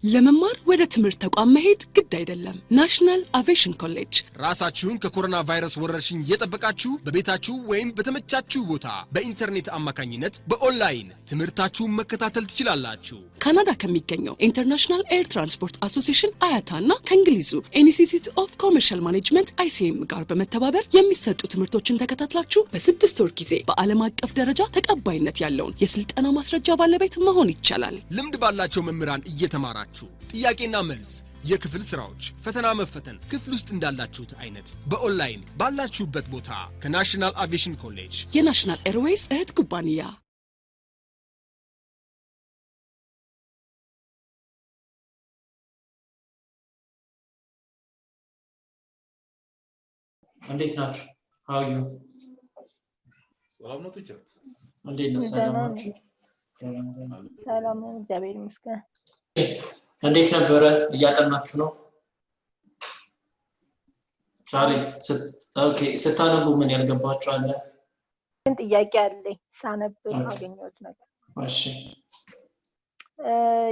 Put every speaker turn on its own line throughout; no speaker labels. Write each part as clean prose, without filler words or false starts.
ለመማር ወደ ትምህርት ተቋም መሄድ ግድ አይደለም። ናሽናል አቪዬሽን ኮሌጅ
ራሳችሁን ከኮሮና ቫይረስ ወረርሽኝ እየጠበቃችሁ በቤታችሁ ወይም በተመቻችሁ ቦታ በኢንተርኔት አማካኝነት በኦንላይን ትምህርታችሁን መከታተል ትችላላችሁ።
ካናዳ ከሚገኘው ኢንተርናሽናል ኤር ትራንስፖርት አሶሲዬሽን አያታና ከእንግሊዙ ኢንስቲትዩት ኦፍ ኮመርሻል ማኔጅመንት ICM ጋር በመተባበር የሚሰጡ ትምህርቶችን ተከታትላችሁ በ6 ወር ጊዜ በዓለም አቀፍ ደረጃ ተቀባይነት ያለውን የስልጠና ማስረጃ ባለቤት መሆን ይቻላል።
ልምድ ባላቸው መምህራን እየተማራችሁ ጥያቄና መልስ የክፍል ስራዎች ፈተና መፈተን ክፍል ውስጥ እንዳላችሁት አይነት በኦንላይን ባላችሁበት ቦታ ከናሽናል አቪዬሽን ኮሌጅ
የናሽናል ኤርዌይስ እህት ኩባንያ
እንዴት ናችሁ? how are you?
ሰላም ነው ትችል
እንዴት ነው? ሰላም ናችሁ?
ሰላም ነው፣ እግዚአብሔር ይመስገን።
እንዴት ነበረ? እያጠናችሁ ነው? ቻሌ ኦኬ። ስታነቡ ምን ያልገባችሁ አለ?
ጥያቄ አለኝ ሳነብ አገኘሁት ነገር።
እሺ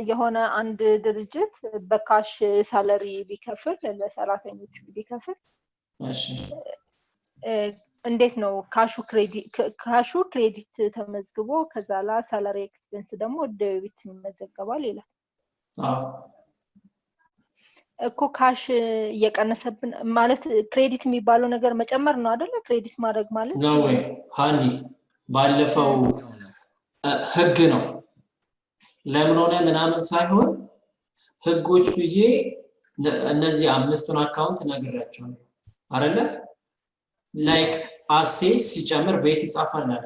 የሆነ አንድ ድርጅት በካሽ ሳለሪ ቢከፍል ለሰራተኞቹ ቢከፍል
እሺ
እንዴት ነው ካሹ ክሬዲት ተመዝግቦ ከዛላ ሳለሪ ኤክስፔንስ ደግሞ ዴቢት ይመዘገባል ይላል። እኮ ካሽ እየቀነሰብን ማለት ክሬዲት የሚባለው ነገር መጨመር ነው አይደለ? ክሬዲት ማድረግ ማለት
ነው ወይ ሃኒ? ባለፈው ህግ ነው ለምን ሆነ ምናምን ሳይሆን ህጎች ብዬ እነዚህ አምስቱን አካውንት ነግራቸዋለሁ አይደለ? ላይክ አሴት ሲጨምር ቤት ይጻፋል አይደል?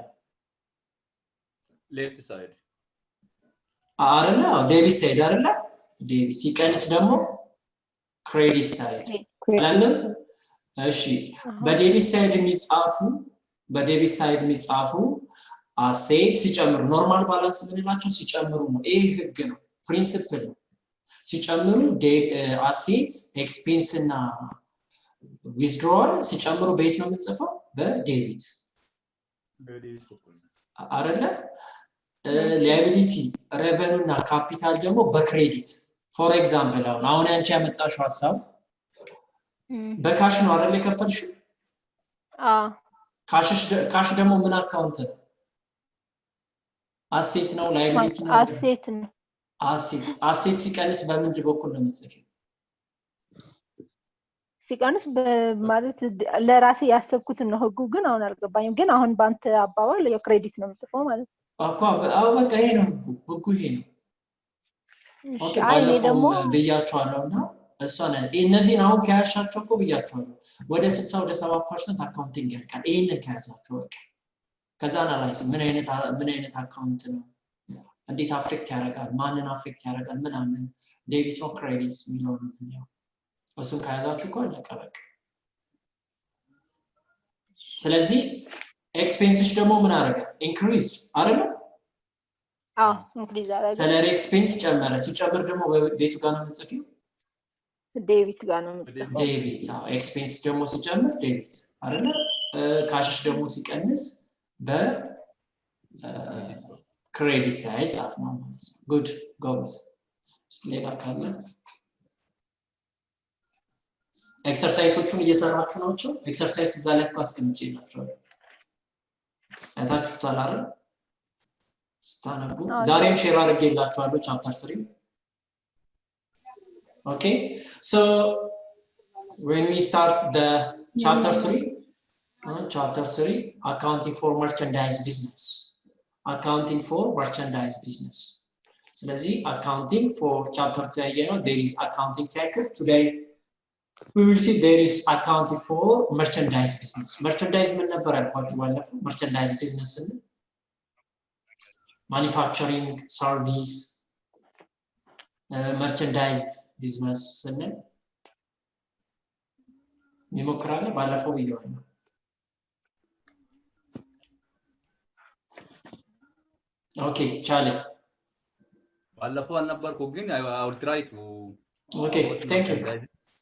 ሌፍት ሳይድ
አይደለ? ዴቢት ሳይድ አይደለ? ዴቢት ሲቀንስ ደግሞ ክሬዲት ሳይድ አይደለም? እሺ በዴቢት ሳይድ የሚጻፉ አሴት ሲጨምሩ ኖርማል ባላንስ ምንላቸው ሲጨምሩ ነው። ይሄ ህግ ነው፣ ፕሪንሲፕል ነው። ሲጨምሩ አሴት ኤክስፔንስ እና ዊዝድሮዋል ሲጨምሩ ቤት ነው የምንጽፈው በዴቢት አይደለ? ላያቢሊቲ ሬቨኒው እና ካፒታል ደግሞ በክሬዲት። ፎር ኤግዛምፕል አሁን አንቺ ያመጣሽው ሐሳብ በካሽ ነው አይደል የከፈልሽው? ካሽ ደግሞ ምን አካውንት ነው? አሴት ነው ላያቢሊቲ ነው?
አሴት ነው።
አሴት ሲቀንስ በምንድን በኩል ነው የምትጽፊው?
ሲቀንስ በማለት ለራሴ ያሰብኩትን ነው። ህጉ ግን አሁን አልገባኝም። ግን አሁን ባንተ አባባል የክሬዲት ነው የምትጽፈው ማለት ነው።
አዎ በቃ ይሄ ነው ህጉ ይሄ ነው። ኦኬ ባለፈው ብያቸዋለሁና እሷን እነዚህን አሁን ከያሻቸው እኮ ብያቸዋለሁ ወደ 60 ወደ 70% አካውንቲንግ ያልቃል። ይሄንን ከያዛቸው በቃ ከዛ አናላይዝ ምን አይነት አካውንት ነው፣ እንዴት አፌክት ያደርጋል፣ ማንን አፌክት ያደርጋል ምናምን ዴቢት ኦር ክሬዲት የሚለውን ነው። እሱን ከያዛችሁ እኮ አለቀ በቃ። ስለዚህ ኤክስፔንስስ ደግሞ ምን አደረገ? ኢንክሪዝ አይደል?
ኢንክሪዝ አደረገ።
ሰለሪ ኤክስፔንስ ጨመረ። ሲጨምር ደግሞ በቤቱ ጋር ነው የምትጽፊው?
ዴቢት ጋር ነው የምትጽፊው።
ዴቢት ኤክስፔንስ ደግሞ ሲጨምር ዴቢት አይደል? ካሽሽ ደግሞ ሲቀንስ በክሬዲት ሳይድ ጻፍ ነው ማለት ነው። ጉድ ጎበዝ። ሌላ ካለ ኤክሰርሳይሶቹን እየሰራችሁ ናቸው። ኤክሰርሳይዝ እዛ ላይ አስቀምጬላችኋለሁ። አይታችሁታል አይደል? ስታነቡ ዛሬም ሼር አድርጌላችኋለሁ ቻፕተር 3። Okay, so when we start the chapter 3 accounting for merchandise business. ስለዚህ accounting for chapter 2 there is accounting cycle. Today we will see there is accounting for merchandise business. Merchandise ምን ነበር ያልኳችሁ ባለፈው? merchandise business manufacturing service merchandise business ስንል ይሞክራል። ባለፈው ብየዋለሁ። ኦኬ ቻሌ
ባለፈው አልነበርኩ ግን I will try to
okay thank you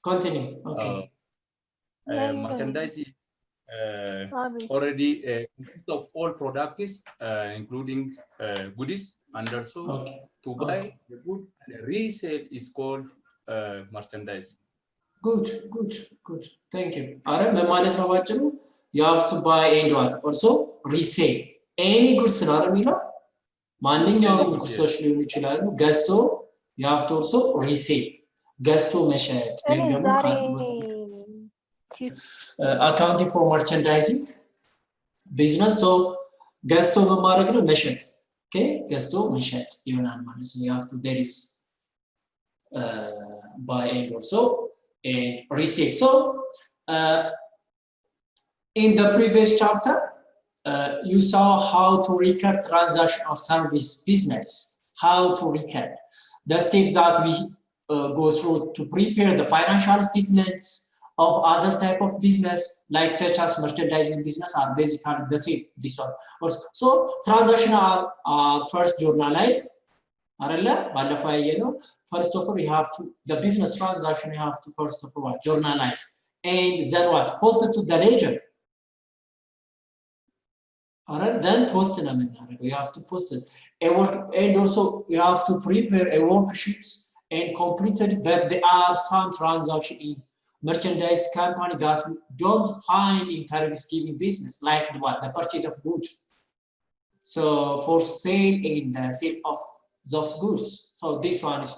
continue okay
already of all products, including goodies, and also to buy the good and resale is called merchandise.
Good. Thank you. Are ማለት ነው ባጭሩ you have to buy and what? Also resale. Any goods ነው የሚለው ማንኛውም ጉድሶች ሊሆኑ ይችላሉ ገዝቶ you have to also resale. ገዝቶ መሸጥ ወይም ደግሞ accounting for merchandising business so ገዝቶ በማድረግ ነው መሸጥ okay ገዝቶ መሸጥ ይሆናል ማለት ነው you have to there is buy and also and resale so in the previous chapter you saw how to record transaction of service business how to record the steps that we go through to prepare the financial statements of other type of business like such as merchandising business are basically the same this one so transaction are first journalized አይደለ ባለፈው ያየነው first of all you have to the business transaction you have to first of all journalize and then what post it to the ledger alright then post ነው የምናደርገው you have to post it and also you have to prepare a worksheet and complete it but there are some transaction in merchandise company that you don't find in service giving business like the purchase of goods so for sale and the sale of those goods so this one is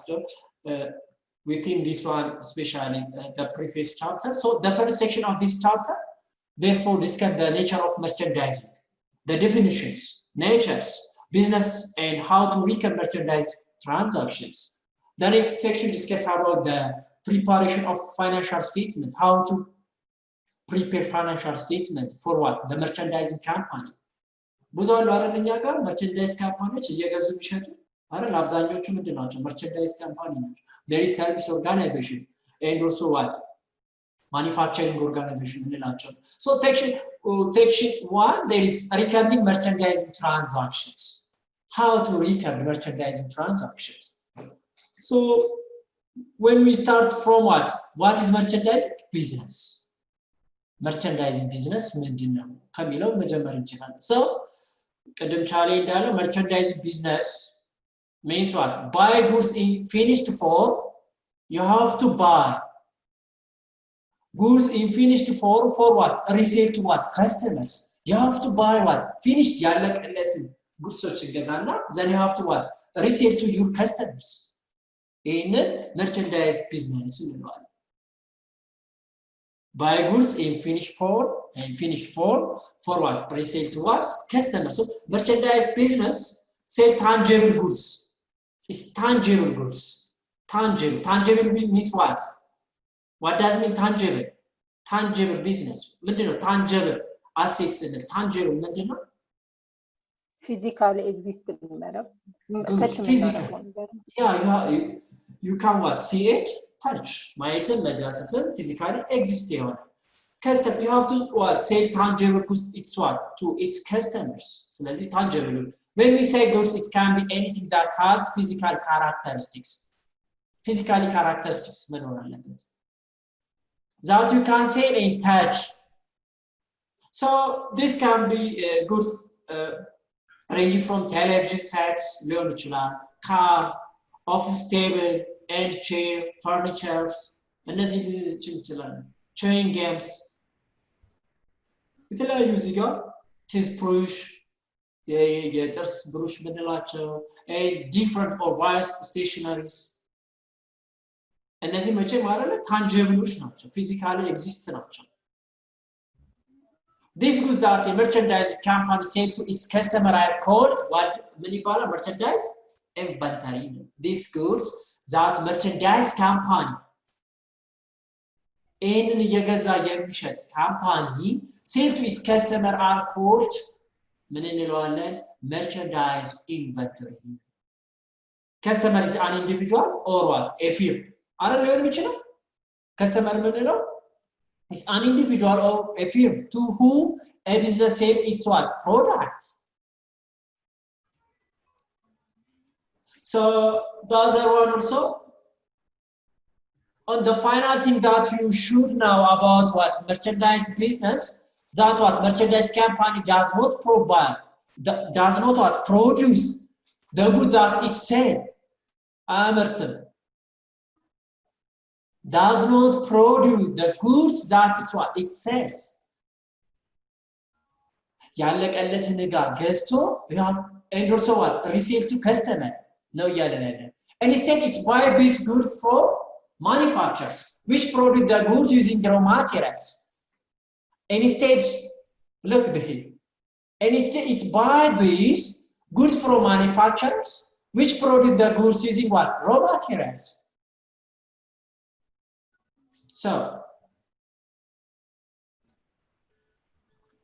within this one especially the previous chapter so the first section of this chapter therefore discuss the nature of merchandising the definitions natures business and how to record merchandise transactions the next section discuss about the preparation of financial statement how to prepare financial statement for what the merchandising company ብዙ አሉ አረኛ ጋር merchandise ካምፓኒዎች እየገዙ የሚሸጡ አይደል አብዛኞቹ ምንድናቸው merchandise ካምፓኒ ናቸው there is service organization and also what manufacturing organization ምንላቸው so section 1 there is recording merchandising transactions how to record merchandising transactions so when we start from what is merchandising business ምንድነው ከሚለው መጀመር እንችላለን so ቀደም ቻሌ እንዳለው merchandising business means what buy goods in finished form you have to buy goods in finished form for what resale to what customers you have to buy what finished ያለቀለትን ጉድሶች ገዛና then you have to what resale to your customers in merchandise business buy goods in finished form for what resale to what customers so merchandise business sell tangible goods is tangible goods tangible means what does it mean tangible business ምንድነው tangible assets and tangible ምንድነው
physically exist የሚያደርግ
you can what see it touch ማየትን መዳሰስን physically exist ይሆናል customer you have to what say tangible goods it's what to its customers ስለዚህ tangible when we say goods it can be anything that has physical characteristics መኖር አለበት that you can see and touch so this can be goods ranging from television sets ሊሆን ይችላል car office table and chair furnitures እነዚህ ይችላል chewing games የተለያዩ እዚህ ጋር tooth brush የጥርስ ብሩሽ ምንላቸው different or various stationaries እነዚህ መቼ ማለት tangibles ናቸው physically exist ናቸው these goods that a merchandise company sell to its customer are called what ምን ይባላል merchandise inventory these goods that merchandise company ይህንን እየገዛ የሚሸጥ ካምፓኒ sell to its customer are called ምን እንለዋለን merchandise inventory customer is an individual or what a firm አይደል ሊሆን የሚችለው customer ምንለው is an individual or a firm to whom a business sell its what product so the other one also on the final thing that you should know about what merchandise business that what merchandise company does not provide, does not what produce the good that it sells. Amerton does not produce the goods that it's what it sells. ያለቀለትን ዕቃ ገዝቶ and also what resell to customer ነው ያለን ያለ. Instead it's buy this good from manufacturers which produce the goods using raw materials. Instead look here. Instead it's buy this goods from manufacturers which produce the goods using what raw materials. So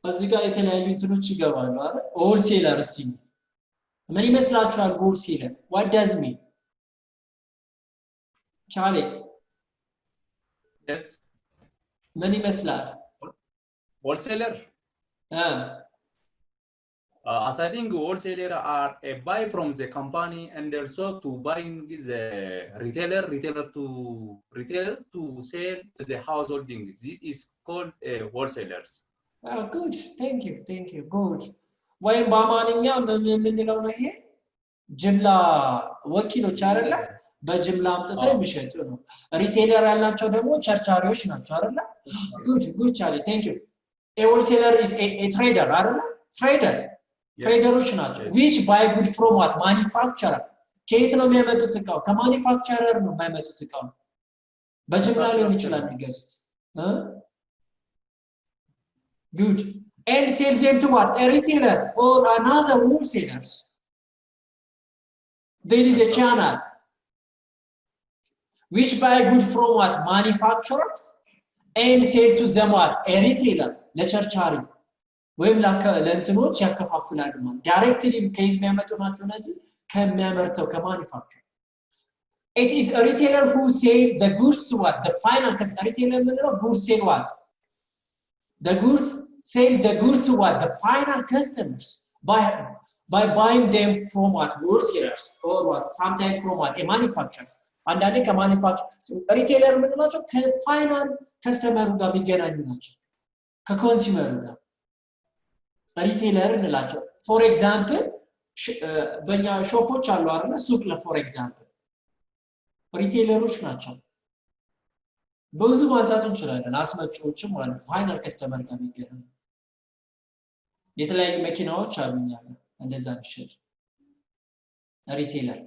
እዚህ ጋር የተለያዩ እንትኖች ይገባሉ አይደል? ሆልሴለር እስቲ ምን ይመስላችኋል? ሆልሴለር what does it mean? Charlie?
Yes.
ምን ይመስላል?
Wholesaler? As I think wholesaler are a buy from the company and also to buying the retailer to sell the householding. This is called wholesalers.
Good. Thank you. Good. ወይም በአማርኛ የምንለው ነው ይሄ ጅምላ ወኪሎች አይደለ? በጅምላ አምጥተው የሚሸጡ ነው። ሪቴለር ያላቸው ደግሞ ቸርቻሪዎች ናቸው አይደለ? Good Charlie. Thank you. A wholesaler is a trader አይደለ? ትሬደሮች ናቸው. which buy good from what manufacturer. ከየት ነው የሚያመጡት ዕቃው? ከማኒፋክቸረር ነው የሚያመጡት ዕቃው። በጅምላ ሊሆን ይችላል የሚገዙት. Good. And sells them to what? A retailer or another wholesalers. There is a channel which buy good from what manufacturers and sell to them what a retailer. ለቸርቻሪ ወይም ለእንትኖች ያከፋፍላሉ ማለት ዳይሬክትሊ ከይዝ የሚያመጡ ናቸው እነዚህ ከሚያመርተው ከማኒፋክቸር. It is a retailer who sell the goods to what the final customer. Retailer ምንድነው? goods sell what the goods sell the goods to what the final customers by buying them from what wholesalers or what sometimes from what a manufacturers. አንዳንዴ ከማኒፋክቸር ሪቴለር ምንድናቸው? ከፋይናል ከስተመሩ ጋር የሚገናኙ ናቸው ከኮንሱመሩ ጋር ሪቴለር እንላቸው. ፎር ኤግዛምፕል በእኛ ሾፖች አሉ አይደል? ሱቅ ለፎር ኤግዛምፕል ሪቴለሮች ናቸው። ብዙ ማንሳት እንችላለን። አስመጪዎችም ማለት ፋይናል ከስተመር ጋር የሚገናኙ የተለያዩ መኪናዎች አሉኛ እንደዛ የሚሸጡ ሪቴለር.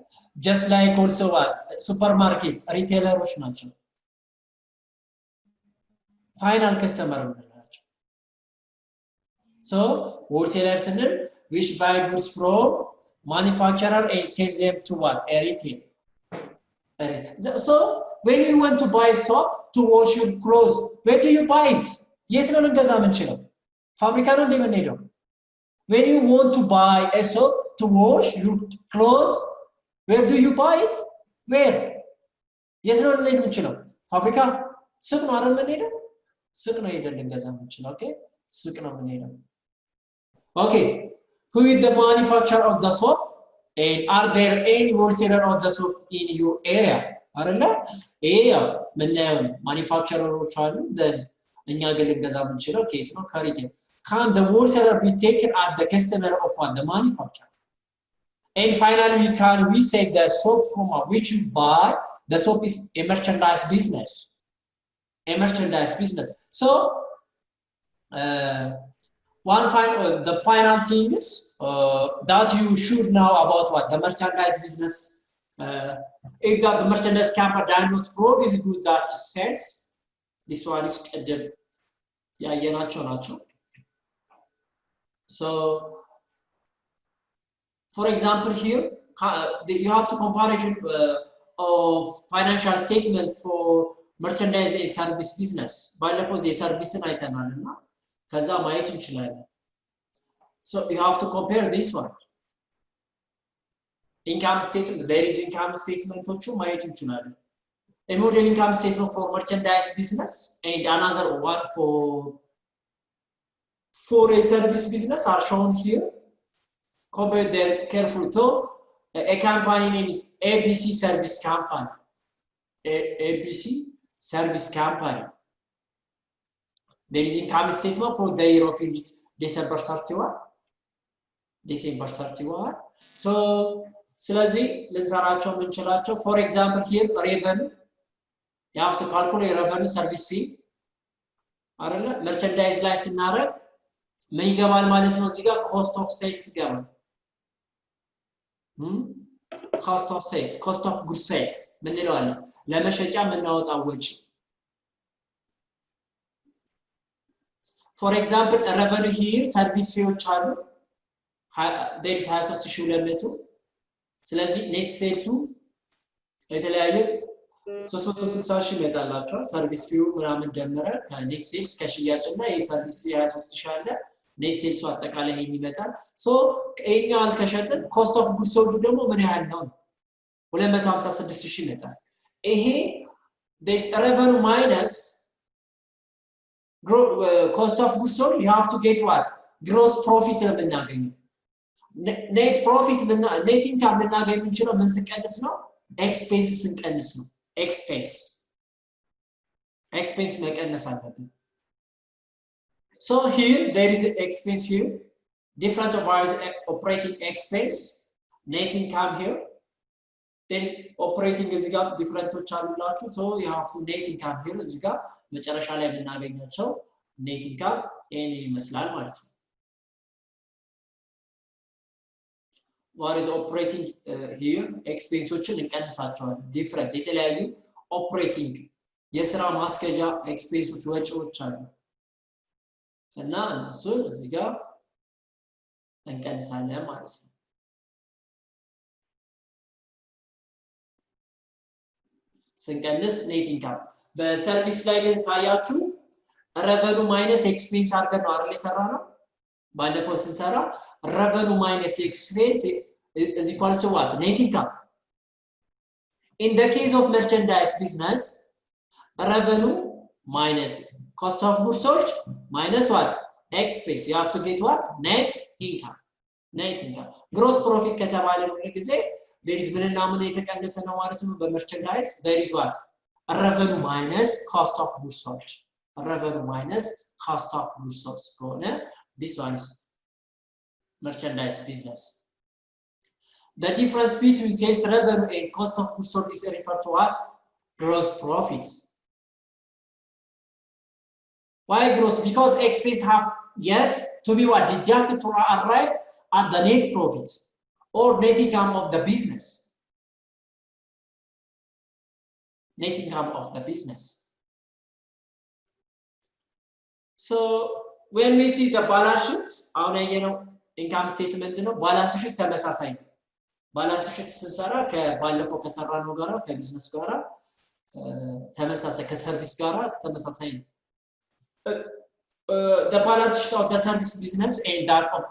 just like also what ሱፐርማርኬት ሪቴለሮች ናቸው ፋይናል ከስተመር እንላቸው. so wholesalers ስንል which buy goods from manufacturer and sell them to what a retail. So when you want to buy soap to wash your clothes, where do you buy it? የት ነው ልንገዛ የምንችለው? ፋብሪካ ነው እንደምንሄደው? when you want to buy a soap to wash your clothes, where do you buy it? where? የት ነው ልንሄድ የምንችለው? ፋብሪካ? ሱቅ ነው አይደል የምንሄደው? ሱቅ ነው ሄደን ልንገዛ የምንችለው. ኦኬ ሱቅ ነው የምንሄደው. okay who is the manufacturer of the soap and are there any wholesaler of the soap in your area? አይደለ? ይሄ ያው ምናየው ማኒፋክቸረሮች አሉ then እኛ ግን ልንገዛ የምንችለው ከየት ነው? ከሪቴል. can the wholesaler be taken at the customer of what the manufacturer? and finally we say the soap from which you buy the soap is a merchandise business. So the final thing is that you should know about what the merchandise business. If that the merchandise company does not produce the good that it sells, this one is ናቸው. So for example here you have to comparison of financial statement for merchandise and service business. ባለፈው የሰርቪስን አይተናልና ከዛ ማየት እንችላለን. so you have to compare this one. income statement, there is income statemenቶቹ ማየት እንችላለን. a model income statement for merchandise business and another one for a service business are shown here. compare them carefully. So a company name is ABC Service Company. ABC Service Company. There is income statement for the year of December 31. December 31. So, ስለዚህ ልንሰራቸው የምንችላቸው for example here revenue you have to calculate revenue service fee አይደለ merchandise ላይ ስናረግ ምን ይገባል ማለት ነው እዚህ ጋር cost of sales ይገባል cost of sales cost of goods sales ምን ይለዋል ለመሸጫ የምናወጣው ወጪ for example revenue here service feeዎች አሉ there is 23200 ስለዚህ net sales የተለያየ 360,000 ይመጣላችኋል ሰርቪስ ፊው ምናምን ደምረ ከኔት ሴልስ ከሽያጭና የሰርቪስ ፊ 23,000 አለ ኔት ሴልሱ አጠቃላይ ይሄን ይመጣል ሶ ከኛው አልከሸጥን ኮስት ኦፍ ጉድስ ሶልድ ደግሞ ምን ያህል ነው 256,000 ይመጣል ይሄ this revenue minus cost of goods sold you have to get what gross profit የምናገኘው net profit net income ልናገኝ እንችላለን ምን ስንቀንስ ነው expenses ስንቀንስ ነው expense መቀነስ አለብን so here there is an expense here different of our operating expense net income here there is operating እዚህ ጋር ዲፈረንቶች አሉላችሁ so you have to net income here እዚህ ጋር መጨረሻ ላይ የምናገኛቸው net income ይሄን ይመስላል ማለት ነው what is operating here expenses እንቀንሳቸዋለን different የተለያዩ operating የሥራ ማስከጃ expenses ወጪዎች አሉ እና እነሱ እዚህ ጋር እንቀንሳለን ማለት ነው ስንቀንስ net income በሰርቪስ ላይ ግን ታያችሁ revenue minus expense አድርገን ነው አይደል የሰራነው ባለፈው ስንሰራ revenue minus expense is equal to what net income in the case of merchandise business revenue minus cost of goods sold minus what expense you have to get what net income gross profit ከተባለ ነው ጊዜ there is ምንና ምን የተቀነሰ ነው ማለት ነው በመርቸንዳይዝ there is what revenue minus cost of goods sold revenue minus cost of goods sold ከሆነ this one is merchandise business the difference between sales revenue and cost of goods sold is referred to as gross profit why gross because expenses have yet to be what deducted to arrive at the net profit or net income of the business net income of the business so when we see the balance sheet አሁን ያየነው income statement ነው balance sheet ተመሳሳይ ነው balance sheet ስንሰራ ከባለፈው ከሰራነው ጋራ ከቢዝነስ ጋራ ተመሳሳይ ከሰርቪስ ጋራ ተመሳሳይ ነው the balance sheet of the service business and that of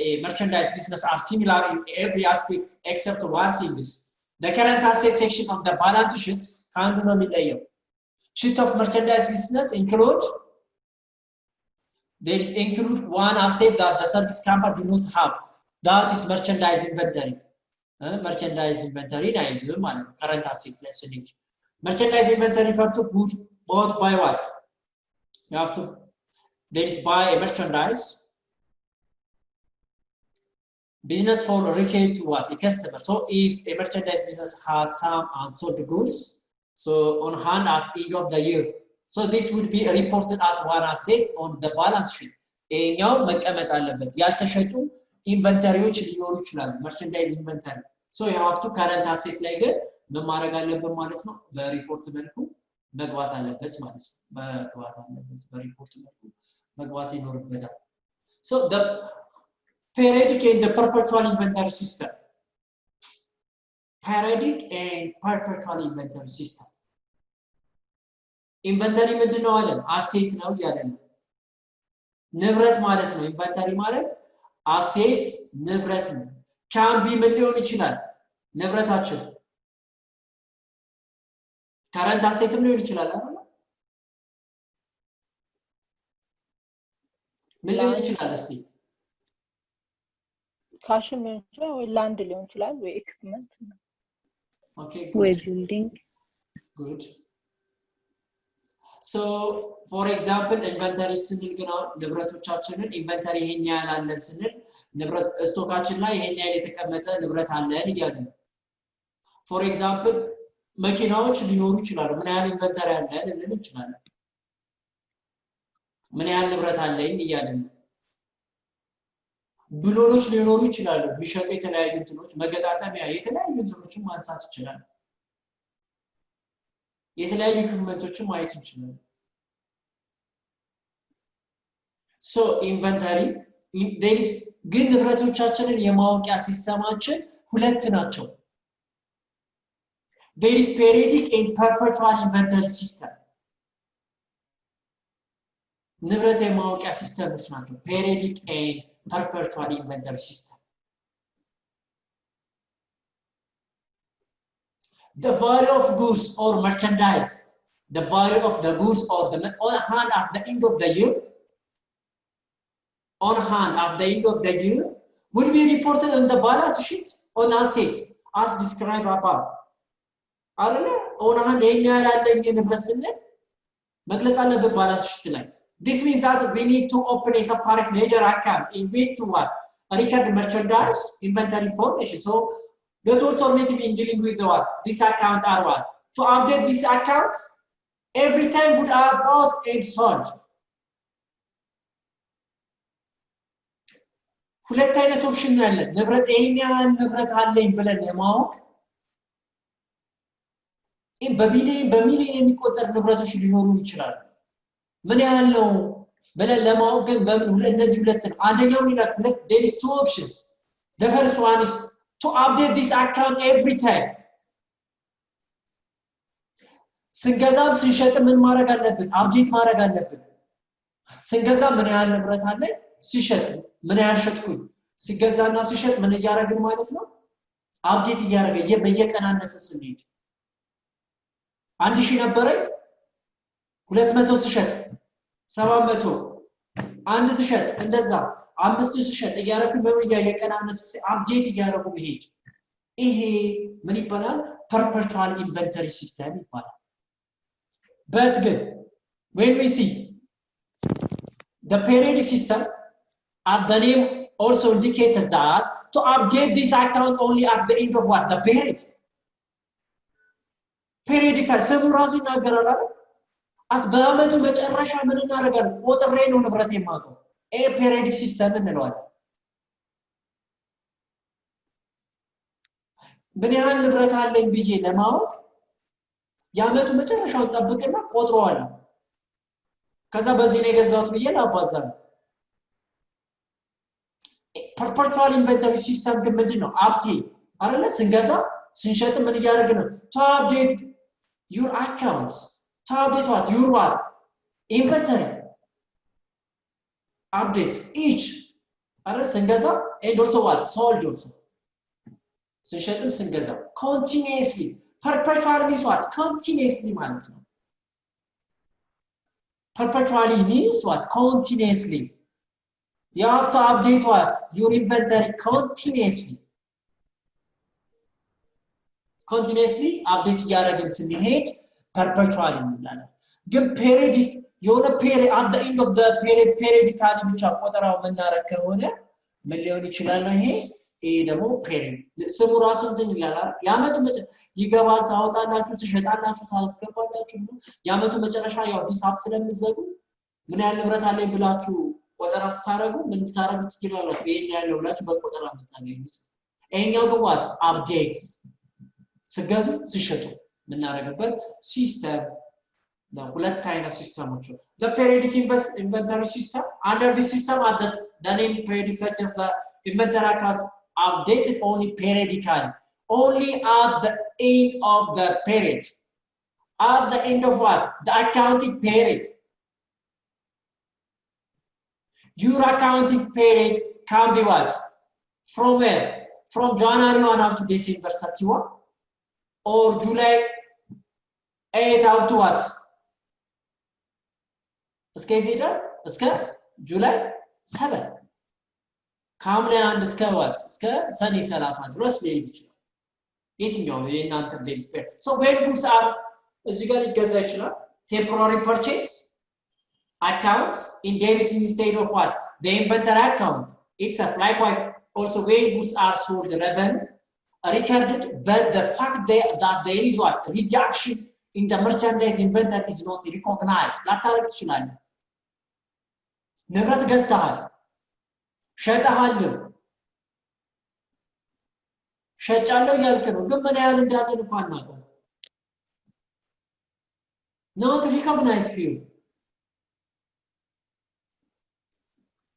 a merchandise business are similar in every aspect except one thing is the current asset section of the balance sheet አንዱ ነው የሚለየው sheet of merchandise business there is include one asset that the service company do not have that is merchandise inventory merchandise inventory is ማለት current asset ላይ ስንል merchandise inventory refer to good bought by what you have to there is buy a merchandise business for resale to what a customer so if a merchandise business has some unsold goods so on hand at the end of the year so this would be reported as one asset on the balance sheet እኛው መቀመጥ አለበት ያልተሸጡ ኢንቨንተሪዎች ሊኖሩ ይችላሉ merchandise inventory so you have to current asset ላይ ግን መማረግ አለበት ማለት ነው በሪፖርት መልኩ መግባት አለበት ማለት ነው መግባት አለበት በሪፖርት መልኩ መግባት ይኖርበታል so the periodic and the perpetual inventory system periodic and perpetual inventory system inventory ምንድነው አለን asset ነው ያለን ንብረት ማለት ነው inventory ማለት assets ንብረት ነው can be ምን ሊሆን ይችላል ንብረታችን current assetም ሊሆን ይችላል አይደል ምን ሊሆን ይችላል እስቲ
ካሽ ሊሆን ይችላል ወይ ላንድ ሊሆን ይችላል ወይ ኢኩዊፕመንት
okay
ወይ ቢልዲንግ
good So for example inventory ስንል ግን ንብረቶቻችንን ኢንቨንተሪ ይሄን ያህል አለን ስንል ንብረት ስቶካችን ላይ ይሄን ያህል የተቀመጠ ንብረት አለን ይያለን for example መኪናዎች ሊኖሩ ይችላሉ ምን ያህል ኢንቨንተሪ አለን ልንል እንችላለን ምን ያህል ንብረት አለኝ ይያለን ብሎኖች ሊኖሩ ይችላሉ ቢሸጡ የተለያዩ እንትኖች መገጣጠሚያ የተለያዩ እንትኖችን ማንሳት ይችላል የተለያዩ ኢኩዊፕመንቶችን ማየት እንችላለን so inventory there is ግን ንብረቶቻችንን የማወቂያ ሲስተማችን ሁለት ናቸው there is periodic and perpetual inventory system ንብረት የማወቂያ ሲስተሞች ናቸው periodic and perpetual inventory system the value of goods or merchandise the value of the goods or the on hand at the end of the year on hand at the end of the year will be reported on the balance sheet on assets as described above አይደለ on hand ይሄን ያላለኝ ንብረት ስንል መግለጽ አለበት balance sheet ላይ this means that we need to open a separate ledger account in which to what record merchandise inventory information so the alternative in dealing with the what this account are what to update these accounts every time good are bought and sold ሁለት አይነት ኦፕሽን አለ ንብረት ይሄን ያህል ንብረት አለኝ ብለን የማወቅ በሚሊዮን የሚቆጠር ንብረቶች ሊኖሩ ይችላል ምን ያህል ነው ብለን ለማወቅ ግን በምን እነዚህ ሁለት ነው አንደኛው ሚላት ሁለት there is two options the first one is to update this account every time ስንገዛም ስንሸጥ ምን ማድረግ አለብን አፕዴት ማድረግ አለብን ስንገዛ ምን ያህል ንብረት አለ ሲሸጥ ምን ያህል ሸጥኩኝ ሲገዛና ሲሸጥ ምን ያያረግን ማለት ነው አፕዴት ያያረገ በየቀን አነሰ ስንሄድ 1000 ነበረኝ 200 ሲሸጥ 700 አንድ ሲሸጥ እንደዛ 5 ሲሸጥ ያያረግን በየቀን አነሰ አፕዴት ያያረጉ መሄድ ይሄ ምን ይባላል perpetual inventory system ይባላል but good when we see the periodic system at the name also indicates that to update this account only at the end of what the period periodical ስሙ ራሱ ይናገራል አይደል at በአመቱ መጨረሻ ምን እናደርጋለን ቆጥሬ ነው ንብረት የማውቀው periodic system እንለዋለን ምን ያህል ንብረት አለኝ ብዬ ለማወቅ ያመቱ መጨረሻውን ጠብቅና ቆጥረዋለሁ ከዛ በዚህ ነው የገዛሁት ብዬ ላባዛለሁ perpetual inventory system ግን ምንድነው update አይደለ ስንገዛ ስንሸጥ ምን ያደርግ ነው to update your accounts to update what your what inventory update each አይደለ ስንገዛ and also what sold also ስንሸጥም ስንገዛ continuously perpetual means what continuously ማለት ነው perpetually means what continuously you have to update what your inventory continuously update ያደረግን ስንሄድ perpetually እንላለን ግን periodic የሆነ period at the end of the periodically ብቻ ቆጠራው መናረክ ከሆነ ምን ሊሆን ይችላል ነው ይሄ ደግሞ period ስሙ ራሱ እንትን ይላል ያመቱ ይገባል ታወጣላችሁ ትሸጣላችሁ ታስገባላችሁ ያመቱ መጨረሻ ያው ሂሳብ ስለምዘጉ ምን ያህል ንብረት አለኝ ብላችሁ ቆጠራ ስታረጉ ምን ታረጉት ይችላላችሁ ይሄን ያለው ብላችሁ በቆጠራ የምታገኙት ይሄኛው ግባት አፕዴት ስገዙ ሲሸጡ ምን እናረጋበት ሲስተም ነው ሁለት አይነት ሲስተሞች the periodic inventory system under this system at the name periodic such as the inventory accounts updated only periodically only at the end of the period at the end of what the accounting period your accounting period can be what from where from January 1 up to December 31 or July 8 up to what እስከ July 7 ካምሌ አንድ እስከ what እስከ ሰኔ 30 ድረስ ሊሄድ ይችላል የትኛው የእናንተ ዴይሊ ስፔር so when goods are እዚህ ጋር ሊገዛ ይችላል temporary purchase account in debit instead of what? The inventory account. It's a likewise also where goods are sold revenue recorded, but the fact that there is what? Reduction in the merchandise inventory is not recognized. ላታረግ ትችላለህ። ንብረት ገዝተሃል፣ ሸጠሃልም፣ ሸጫለሁ እያልክ ነው፣ ግን ምን ያህል እንዳለን እንኳን አናውቅም። Not recognized for you.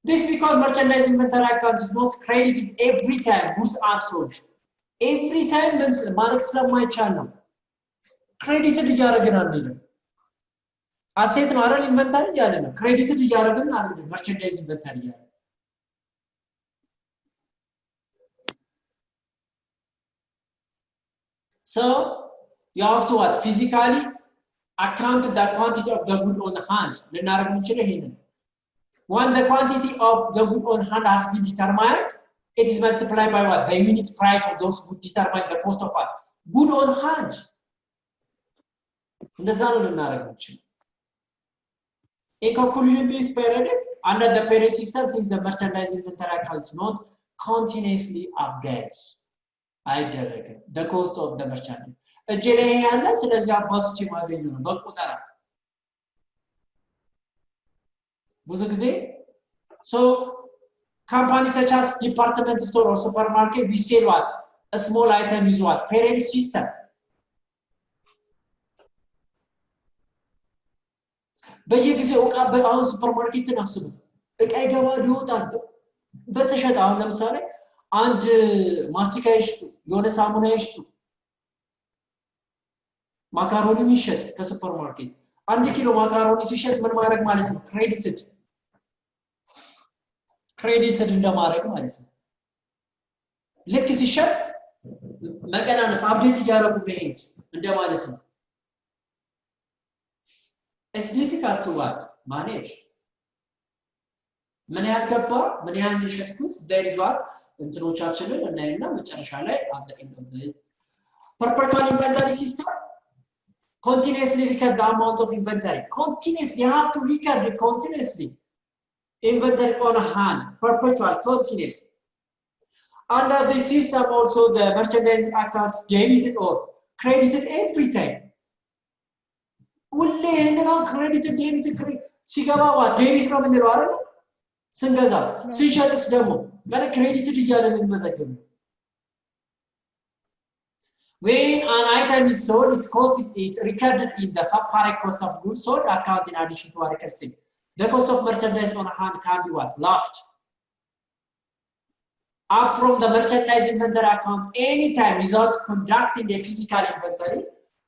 This because merchandise inventory account is not credited every time goods are sold. Every time means ማለት ስለማይቻል ነው። ክሬዲትድ እያደረግን አንሄድም። አሴት ነው አይደል? ኢንቨንተሪ እያለ ነው። ክሬዲትድ እያደረግን አንሄድም። መርቸንዳይዝ ኢንቨንተሪ እያለ so you have to what? Physically account the quantity of the good on hand. ልናደርግ የምንችለው ይሄንን when the quantity of the good on hand has been determined, it is multiplied by what? The unit price of those goods determine the cost of what? Good on hand. እንደዛ ነው ልናደርግ የምንችለው። A conclusion this periodic under the period system, since the merchandise inventory account is not continuously updates. አይደረግም። The cost of the merchandise እጄ ላይ ያለ ስለዚህ አባስቼ ማገኘው ነው በቁጠራ ብዙ ጊዜ so companies such as department store or supermarket we sell what? A small item is what? Periodic system. በየጊዜው ዕቃ በአሁን ሱፐርማርኬትን አስቡ። ዕቃ ይገባል ይወጣል። በተሸጠ አሁን ለምሳሌ አንድ ማስቲካ ይሽጡ፣ የሆነ ሳሙና ይሽጡ፣ ማካሮኒ ይሸጥ ከሱፐርማርኬት 1 ኪሎ ማካሮኒ ሲሸጥ ምን ማድረግ ማለት ነው? ክሬዲትድ እንደማድረግ ማለት ነው። ልክ ሲሸጥ መቀናነስ አፕዴት እያደረጉ መሄድ እንደማለት ነው። It's difficult to what? Manage. ምን ያህል ገባ፣ ምን ያህል እንደሸጥኩት there is what? እንትኖቻችንን እናይና መጨረሻ ላይ at the end of the perpetual inventory system continuously record the amount of inventory. Continuously, you have to record it continuously. Inventory on hand, perpetual, continuous. Under the system also the merchandise accounts debited or credited every time. ሁሌ እንደና ክሬዲትድ ዴቢት ሲገባ ዴቢት ነው የምንለው አይደል? ስንገዛ ሲሸጥስ ደግሞ ማለት ክሬዲትድ እያለ ነው የሚመዘገበው። When an item is sold, it recorded in the separate cost of goods sold account in addition to a record sale. The cost of merchandise on hand can be what? Locked. Up from the merchandise inventory account anytime without conducting the physical inventory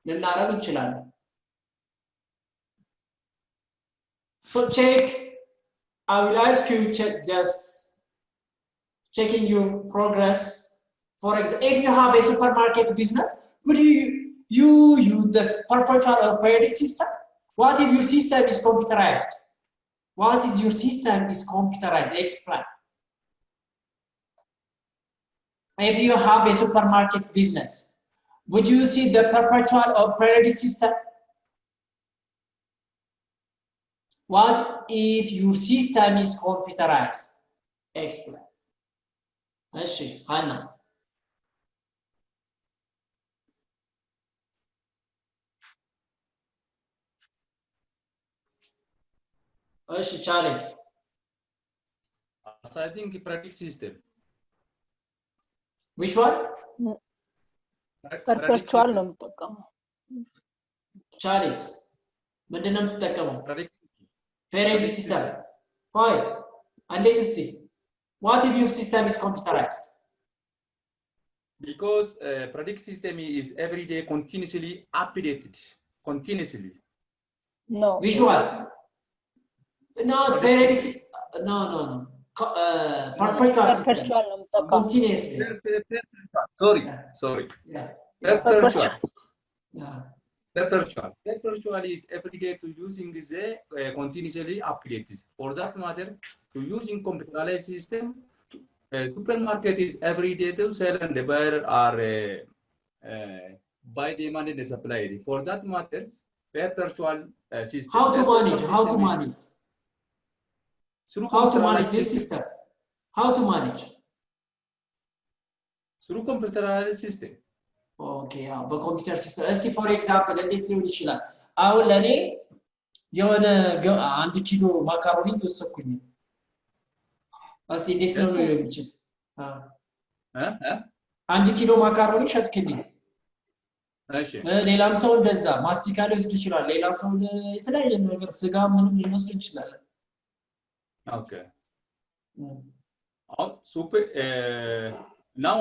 ልናደርግ እንችላለን። So check, I will ask you check just checking your progress. For example, if you have a supermarket business, would you use the perpetual or periodic system? What if your system is computerized? What is your system is computerized? Explain. If you have a supermarket business, would you see the perpetual or periodic system? What if your system is computerized? Explain. እሺ ሀና እሺ ቻሌ
I think predict system.
Which one?
perpetual ነው የምጠቀመው።
ቻሌስ ምንድን ነው የምትጠቀመው?
Predict
periodic system. Why? እንዴት እስቲ? What if your system is computerized?
Because predict system is every day continuously updated. Continuously.
No.
Which one? No, periodic no. Perpetual system.
perpetual ነው የምጠቀመው።
Continuously.
Sorry.
Yeah.
Perpetual.
Yeah.
Perpetual is every day to using the continuously updated. For that matter, to using computerized system, supermarket is every day to sell and the buyer are buy demand and supply. For that matters, perpetual system.
How to manage?
Through
How to manage this system? How to manage?
Through computerized system.
Okay, yeah, but computer system. Let's see, for example, እንዴት ሊሆን ይችላል? አሁን ለኔ የሆነ 1 ኪሎ ማካሮኒ ወሰድኩኝ። እስቲ እንዴት ነው የሚችል? 1 ኪሎ ማካሮኒ ሸጥክልኝ።
እሺ
ሌላም ሰው እንደዛ ማስቲካ ሊወስድ ይችላል። ሌላ ሰው የተለያየ ነገር ስጋ ምንም ሊወስድ ይችላል።
Okay. Super. Now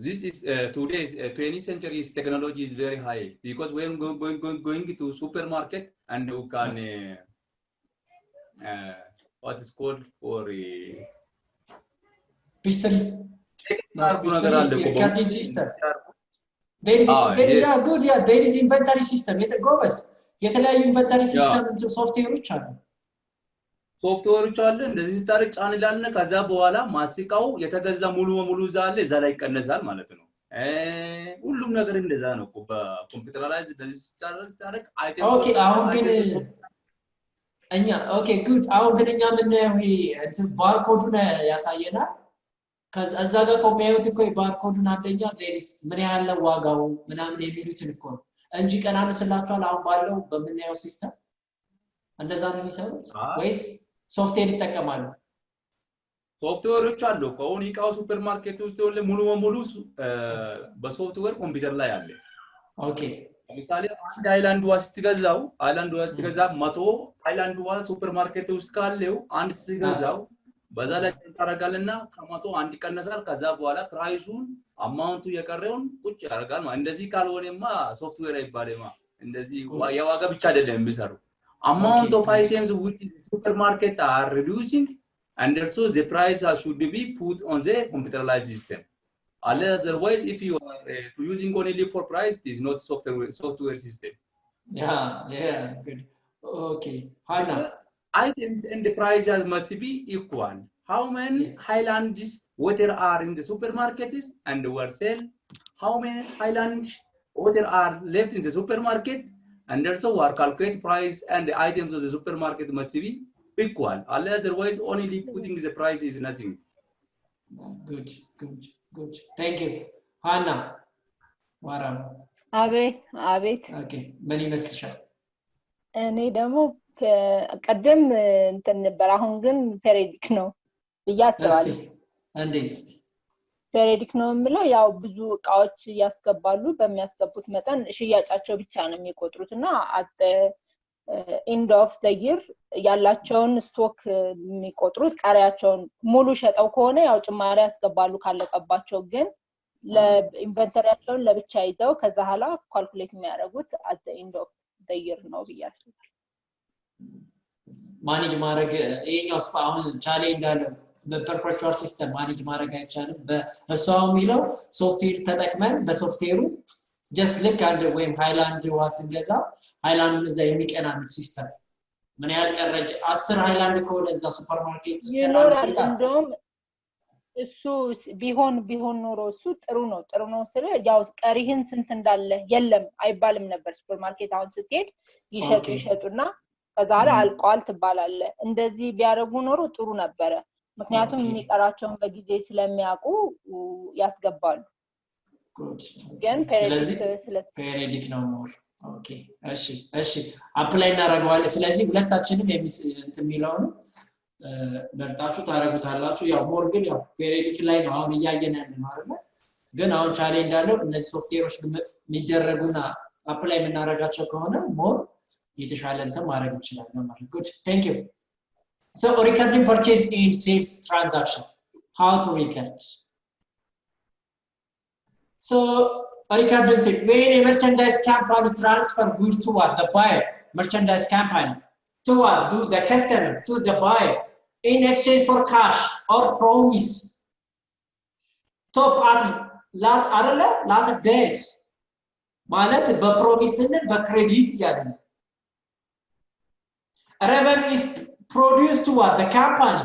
this is today's 20th century technology is very high because when going to supermarket and you can what is called for
pistol carding system. There is good, yeah, there is inventory system. ጎበዝ የተለያዩ inventory system ሶፍትዌሮች አሉ።
ሶፍትዌሮች አለ እንደዚህ ስታረቅ ጫን ይላልና ከዛ በኋላ ማስቃው የተገዛ ሙሉ በሙሉ ዛለ እዛ ላይ ይቀነሳል ማለት ነው። ሁሉም ነገር እንደዛ ነው በኮምፒውተራይዝ እንደዚህ ስታረቅ አይተም
ኦኬ አሁን ግን እኛ ኦኬ ጉድ አሁን ግን እኛ ምን ነው ይሄ እንትን ባርኮዱን ያሳየናል። ከዛ እዛ ጋር ኮሚያዩት እኮ ባርኮዱን አንደኛ ዴሪስ ምን ያህል ዋጋው ምናምን የሚሉትን እኮ እንጂ ቀናንስላችኋል አሁን ባለው በምናየው ሲስተም እንደዛ ነው የሚሰሩት ወይስ ሶፍትዌር ይጠቀማሉ?
ሶፍትዌሮች አሉ ከሆነ ይቃው ሱፐርማርኬት ውስጥ ሙሉ በሙሉ በሶፍትዌር ኮምፒውተር ላይ አለ። ኦኬ ለምሳሌ አንድ ሃይላንድ ውሃ ስትገዛው 100 ሃይላንድ ውሃ ሱፐርማርኬት ውስጥ ካለው አንድ ስትገዛው በዛ ላይ ታረጋልና ከመቶ አንድ ይቀነሳል ከዛ በኋላ ፕራይሱን አማውንቱ የቀረውን ቁጭ ያደርጋል ማለት እንደዚህ ካልሆነማ ሶፍትዌር አይባልማ እንደዚህ የዋጋ ብቻ አይደለም የሚሰሩ amount of items which the supermarket are reducing and also the price should be put on the computerized system. Otherwise, if you are using only for price, it is not software system.
Yeah, good. Okay. Hana.
Items and the prices must be equal. How many Highlands water are in the supermarkets and were sell? How many Highlands water are left in the supermarket? And also our calculate price and the items of the supermarket must be equal. Otherwise, only putting the price is nothing.
Good. Thank you. Hannah. Waram.
አቤት
Okay. Many messages.
እኔ ደግሞ ቀደም እንትን ነበር አሁን ግን ፔሪዮዲክ ነው ብያስባለሁ።
እንዴት እስቲ
ፔሪዮዲክ ነው የምለው ያው ብዙ እቃዎች ያስገባሉ በሚያስገቡት መጠን ሽያጫቸው ብቻ ነው የሚቆጥሩትና at end of the year ያላቸውን ስቶክ የሚቆጥሩት ቀሪያቸውን ሙሉ ሸጠው ከሆነ ያው ጭማሪ ያስገባሉ ካለቀባቸው ግን ለኢንቨንተሪያቸውን ለብቻ ይዘው ከዛ ኋላ ካልኩሌት የሚያደርጉት at the end of the year ነው ብያስባለሁ።
ማኔጅ ማድረግ ይሄኛው አሁን ቻሌንጅ እንዳለው በፐርፔቹዋል ሲስተም ማኔጅ ማድረግ አይቻልም። በእሷው የሚለው ሶፍትዌር ተጠቅመን በሶፍትዌሩ just ልክ አንድ ወይም ሃይላንድ ውሃ ስንገዛ ሃይላንዱን እዛ የሚቀናን ሲስተም ምን ያህል ቀረጅ 10 ሃይላንድ ከሆነ እዛ ሱፐርማርኬት ውስጥ
እንደውም እሱ ቢሆን ኖሮ እሱ ጥሩ ነው ስለ ያው ቀሪህን ስንት እንዳለ የለም አይባልም ነበር። ሱፐርማርኬት አሁን ስትሄድ ይሸጡና ከዛ ላይ አልቋል ትባላለ። እንደዚህ ቢያረጉ ኖሮ ጥሩ ነበረ። ምክንያቱም የሚቀራቸውን በጊዜ ስለሚያውቁ ያስገባሉ። ግን
ፔሪዮዲክ ነው ሞር ኦኬ እሺ አፕላይ እናደርገዋለን። ስለዚህ ሁለታችንም እንትን የሚለው ነው መርጣችሁ ታረጉታላችሁ። ያው ሞር ግን ያው ፔሪዮዲክ ላይ ነው አሁን እያየን ያለነው አይደል? ግን አሁን ቻሌንጅ እንዳለው እነዚህ ሶፍትዌሮች የሚደረጉና አፕላይ የምናደርጋቸው ከሆነ ሞር የተሻለ እንትን ማድረግ እንችላለን ማለት ነው። Good. Thank you. So recording purchase in sales transaction. How to record? So recording it when a merchandise company transfer goods to the buyer, merchandise company to the customer, to the buyer in exchange for cash or promise. Top at lot of dates. ማለት በፕሮሚስ እና በክሬዲት ያለ revenue is produced to the company.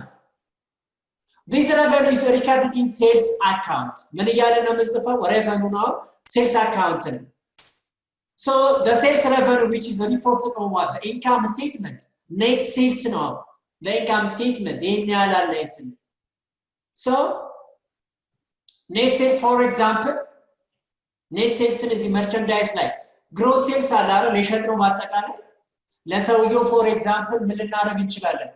This revenue is recorded in sales account. ምን ያለ ነው የምንጽፈው? revenue ነው sales account ነው። So the sales revenue, which is reported on what? The income statement. Net sales now. The income statement. So net sales, for example, net sales is the merchandise like gross sales are ለሸጥነው ማጠቃላይ ለሰውየው for example ምን ልናደርግ እንችላለን?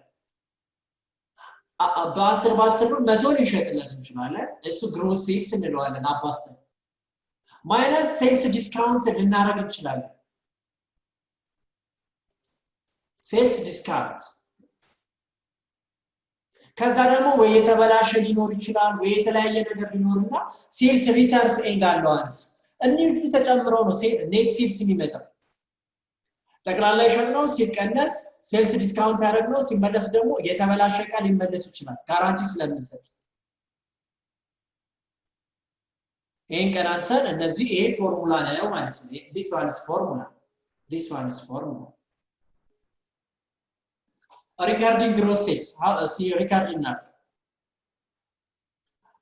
በ10 መቶ ሊሸጥለት እንችላለን። እሱ gross sales እንለዋለን አባስተን minus sales discount ልናደርግ እንችላለን። sales discount ከዛ ደግሞ ወይ የተበላሸ ሊኖር ይችላል ወይ የተለያየ ነገር ሊኖርና sales returns and allowance እንዲሁ ተጨምረው ነው net sales የሚመጣው። ጠቅላላ ይሸጥነው ሲቀነስ sales discount ያደረግነው ሲመለስ ደግሞ የተበላሸ ዕቃ ሊመለስ ይችላል ጋራንቲ ስለምንሰጥ። ይሄን ቀናንሰን እነዚህ ይሄ ፎርሙላ ነው ማለት ነው። this one is formula regarding gross sales how see regarding now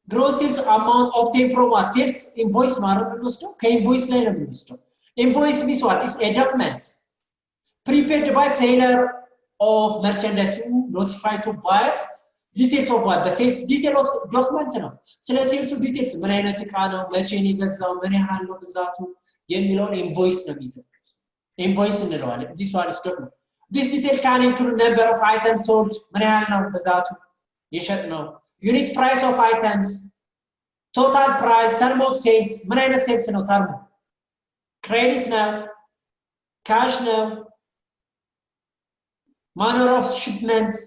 gross sales amount obtained from a sales invoice ነው የምንወስደው ከኢንቮይስ ላይ ነው የምንወስደው invoice means what is a document prepared by seller of merchandise to notify to buyers details of what the sales detail of document ነው ስለ ሴልሱ ዲቴልስ ምን አይነት ዕቃ ነው መቼ ነው የገዛው ምን ያህል ነው ብዛቱ የሚለውን ኢንቮይስ ነው የሚይዘው ኢንቮይስ እንለዋለን this one is document this detail can include number of items sold ምን ያህል ነው ብዛቱ የሸጥነው unit price of items total price term of sales ምን አይነት ሴልስ ነው term credit ነው cash ነው manner of shipments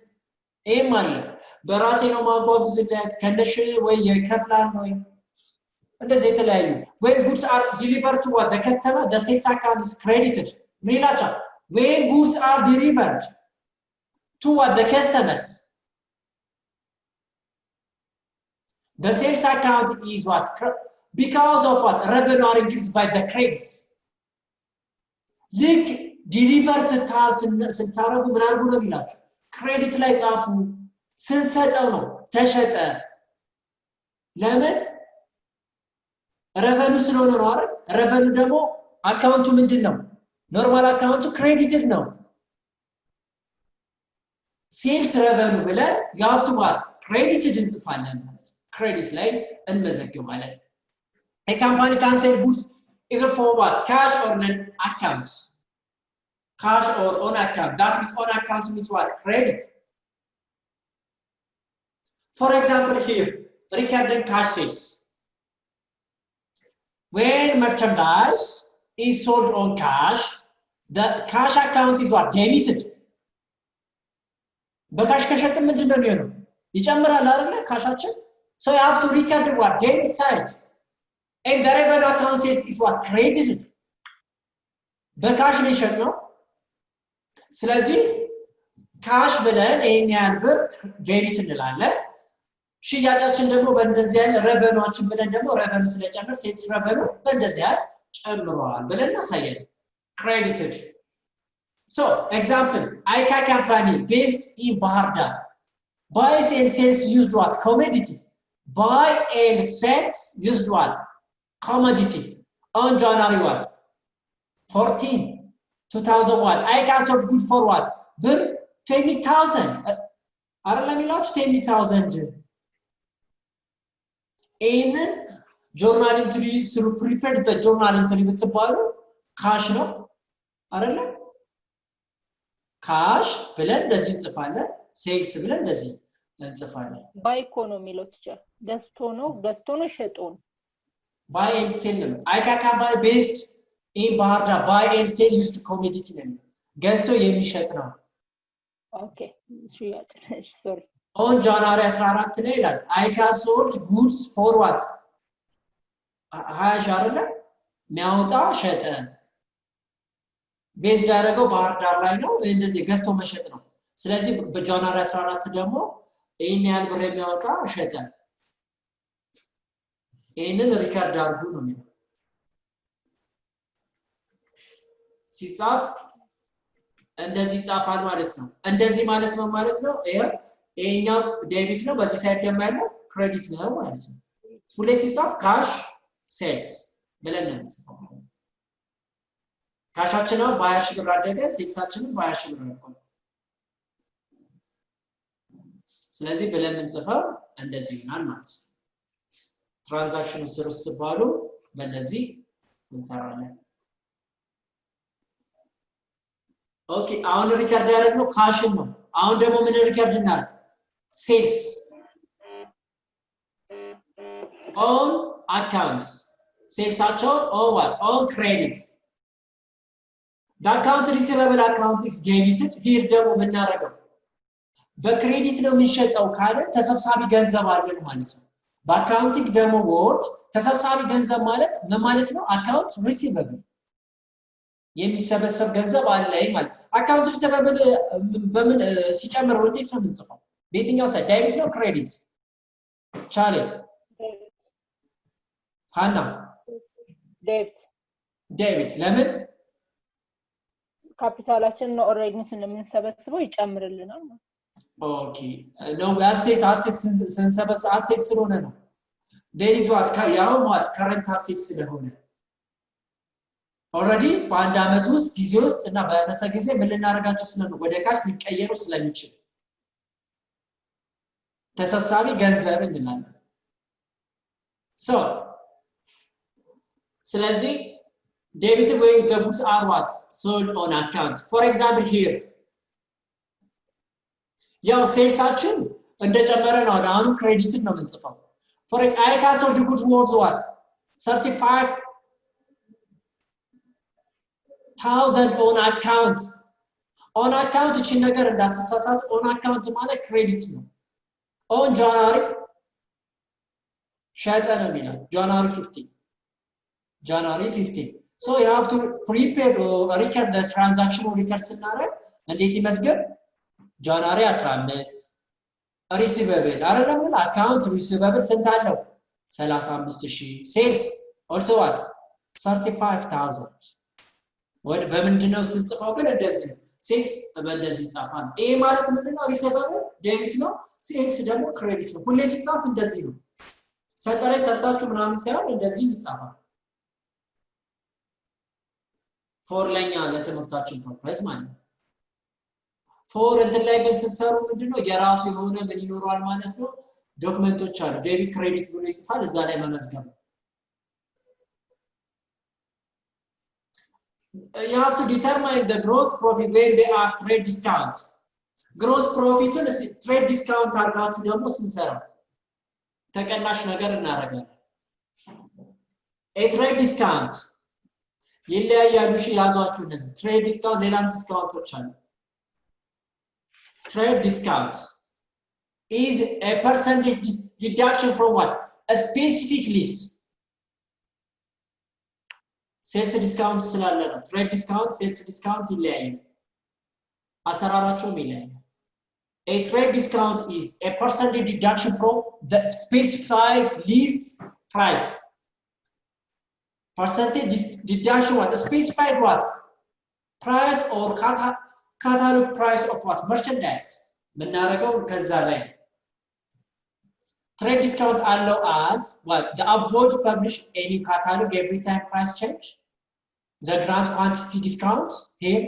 ማለት በራሴ ነው ማጓጉዝለት ከነሽ ወይ ይከፍላል ነው እንደዚህ የተለያዩ when goods are delivered to what the customer the sales account is credited ምላቻ when goods are delivered to what the customers the sales account is what because of what revenue are increased by the credits like deliver ስታረጉ ምን አርጉ ነው የሚላችሁ ክሬዲት ላይ ጻፉ ስንሰጠው ነው ተሸጠ ለምን ረቨኑ ስለሆነ ነው አይደል ረቨኑ ደግሞ አካውንቱ ምንድነው ኖርማል አካውንቱ ክሬዲትድ ነው ሴልስ ረቨኑ ብለን you have to what credited እንጽፋለን ማለት ክሬዲት ላይ እንመዘግባለን a company can sell goods either for what cash or non accounts cash or on account that is on account means what credit for example here recording cash sales when merchandise is sold on cash the cash account is what debited በካሽ ከሸጥን ምንድነው የሚሆነው ይጨምራል አይደል ካሻችን so you have to record what debit side and the revenue account sales is what credited በካሽ ነው የሸጥነው ስለዚህ ካሽ ብለን ይሄን ያህል ብር ዴቢት እንላለን ሽያጫችን ደግሞ በእንደዚህ ያለ ረቨኑአችን ብለን ደግሞ ረቨኑ ስለጨመረ ሴልስ ረቨኑ በእንደዚህ ያለ ጨምሯል ብለን እናሳያለን credited so example ICA company based in Bahar Dar buys and sells used what commodity buy and sells used what commodity on January what 14 2001 ICA sold good for what bir 20000 አይደለም ይላችሁ 20000 in journal entry through prepared the journal entry ብትባሉ ካሽ ነው አይደለ ካሽ ብለን እንደዚህ እንጽፋለን ሴልስ ብለን እንደዚህ እንጽፋለን
ባይ ኢኮኖሚ ሎትቻ ገዝቶ ነው ሸጦ ነው
buy and sell ነው ICA company based in Bahar Dar buy and sell used commodity ነው ገዝቶ የሚሸጥ ነው
ኦኬ ሽያጭ sorry
on January 14 ላይ ይላል ICA sold goods for what 20 አይደለ ሚያወጣ ሸጠ ቤዝ ያደረገው ባህር ዳር ላይ ነው እንደዚህ ገዝቶ መሸጥ ነው ስለዚህ በጃንዋሪ 14 ደግሞ ይሄን ያህል ብር የሚያወጣ ሸጠ ይሄንን ሪካርድ አድርጉ ነው የሚለው ሲጻፍ እንደዚህ ጻፋል ማለት ነው እንደዚህ ማለት ነው ይሄኛው ዴቢት ነው በዚህ ሳይድ ደግሞ ያለው ክሬዲት ነው ማለት ነው ሁሌ ሲጻፍ ካሽ ሴልስ ብለን ነው ካሻችን ነው በ20 ሺህ ብር አደገ ሴልሳችንን በ20 ሺህ ብር አድርጓል ስለዚህ ብለን እንጽፈው እንደዚህ ይሆናል ማለት ነው ትራንዛክሽኑ ስር ውስጥ ባሉ በእነዚህ እንሰራለን ኦኬ አሁን ሪከርድ ያደረግነው ካሽን ነው አሁን ደግሞ ምን ሪከርድ እናድርግ ሴልስ on accounts ሴልሳቸው on what on credit the account receivable account is debited here ደግሞ ምን እናደርገው በክሬዲት ነው የሚሸጠው ካለ ተሰብሳቢ ገንዘብ አለን ማለት ነው በአካውንቲንግ ደግሞ ወርድ ተሰብሳቢ ገንዘብ ማለት ምን ማለት ነው አካውንት ሪሲቨብል የሚሰበሰብ ገንዘብ አለ ማለት አካውንት ሪሲቨብል በምን ሲጨምር እንዴት ነው የምንጽፈው በየትኛው ሳይድ ዴቢት ነው ክሬዲት ቻሌ ሃና ዴቢት ለምን
ካፒታላችን ነው ኦሬዲ ስለምንሰበስበው ይጨምርልናል ማለት
ኦኬ ነው አሴት ስንሰበስ አሴት ስለሆነ ነው there is what ያው what current assets ስለሆነ ኦሬዲ በአንድ አመት ውስጥ ጊዜ ውስጥ እና በነሰ ጊዜ ምን ልናደርጋቸው ስለሆነ ወደ ካሽ ሊቀየሩ ስለሚችል ተሰብሳቢ ገንዘብ እንላለን so ስለዚህ debit when the goods are what sold on account for example here ያው ሴልሳችን እንደጨመረ ነው አሁን ክሬዲት ነው የምንጽፈው for I can sold the goods worth what 35,000 on account እቺ ነገር እንዳትሳሳቱ on account ማለት ክሬዲት ነው on January ሸጠ ነው የሚለው January 15 so you have to prepare or record the transaction record ስናደርግ እንዴት ይመስገን January 15 receivable አይደለም account receivable ስንት አለው 35000 sales also what 35000 ወደ በምንድነው ስንጽፈው ግን እንደዚህ sales በእንደዚህ ጻፋን ይሄ ማለት ምንድነው receivable debit ነው sales ደግሞ credit ነው ሁሌ ሲጻፍ እንደዚህ ነው ሰጠላይ ሰጣችሁ ምናምን ሳይሆን እንደዚህ ይጻፋል for ለኛ ለትምህርታችን ፐርፐዝ ማለት ነው for እንትን ላይ በስሰሩ ምንድነው የራሱ የሆነ ምን ይኖራል ማለት ነው ዶክመንቶች አሉ ዴቢት ክሬዲት ብሎ ይጽፋል እዛ ላይ መመዝገብ you have to determine the gross profit when they are trade discount gross profit trade discount አድርጋችሁ ደግሞ ስንሰራ ተቀናሽ ነገር እናደርጋለን a trade discount ይለያያሉ እሺ ያዟችሁ እነዚህ trade discount ሌላም ዲስካውንቶች አሉ trade discount is a percentage deduction from what a specific list sales discount ስላለ ነው trade discount sales discount ይለያያል አሰራራቸው ይለያያል a trade discount is a percentage deduction from the specified list price percentage deduction what specified what price or catalog price of what merchandise ምናረጋው ከዛ ላይ trade discount allow us what the avoid publish any catalog every time price change the grant quantity discounts here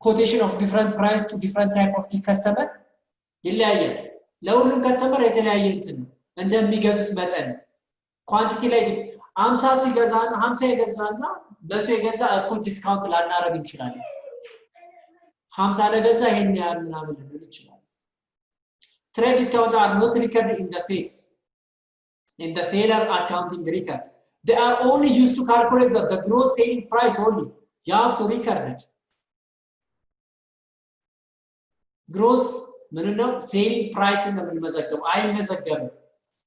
quotation of different price to different type of the customer ይለያያል ለሁሉም ከስተመር የተለያየ እንትን እንደሚገዙት መጠን ኳንቲቲ ላይ 50 ሲገዛና 50 የገዛና 100 የገዛ እኩል ዲስካውንት ላናረግ እንችላለን 50 ለገዛ ይሄን ያህል ምናምን ልንል ይችላል trade discount are not recorded in the sales in the seller accounting record they are only used to calculate the gross selling price only you have to record it gross ምንድነው selling price ነው የምንመዘገበው አይመዘገብም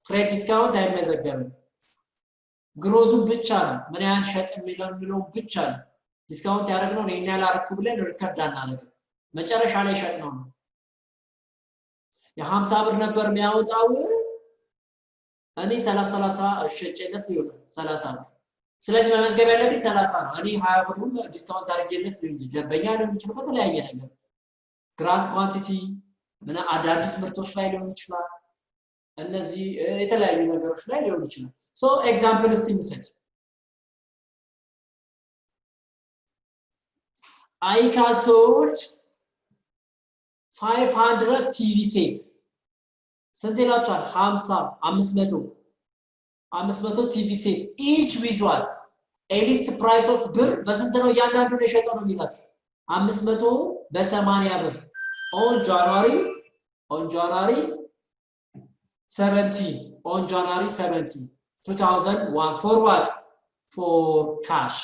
trade discount አይመዘገብም ግሮዙ ብቻ ነው ምን ያህል ሸጥ የሚለው ብቻ ነው ዲስካውንት ያደረግነው ነው ያህል አርኩ ብለን ሪከርድ አናደርግም መጨረሻ ላይ ሸጥ ነው የ50 ብር ነበር የሚያወጣው እኔ 30 ሸጨለት ነው 30 ብር ስለዚህ መመዝገብ ያለብኝ 30 ነው እኔ 20 ብሩን ዲስካውንት አድርጌለት ነው እንጂ ደንበኛ ነው የሚችለው በተለያየ ነገር ግራንት ኳንቲቲ ምን አዳዲስ ምርቶች ላይ ሊሆን ይችላል እነዚህ የተለያዩ ነገሮች ላይ ሊሆን ይችላል so example is insert ICA sold 500 TV sets. ስንት ይላችኋል? 500 TV set each with what? A list price of ብር በስንት ነው እያንዳንዱ የሸጠው ነው የሚላችሁ? 500 በ80 ብር on January 17 2001 for what? For cash.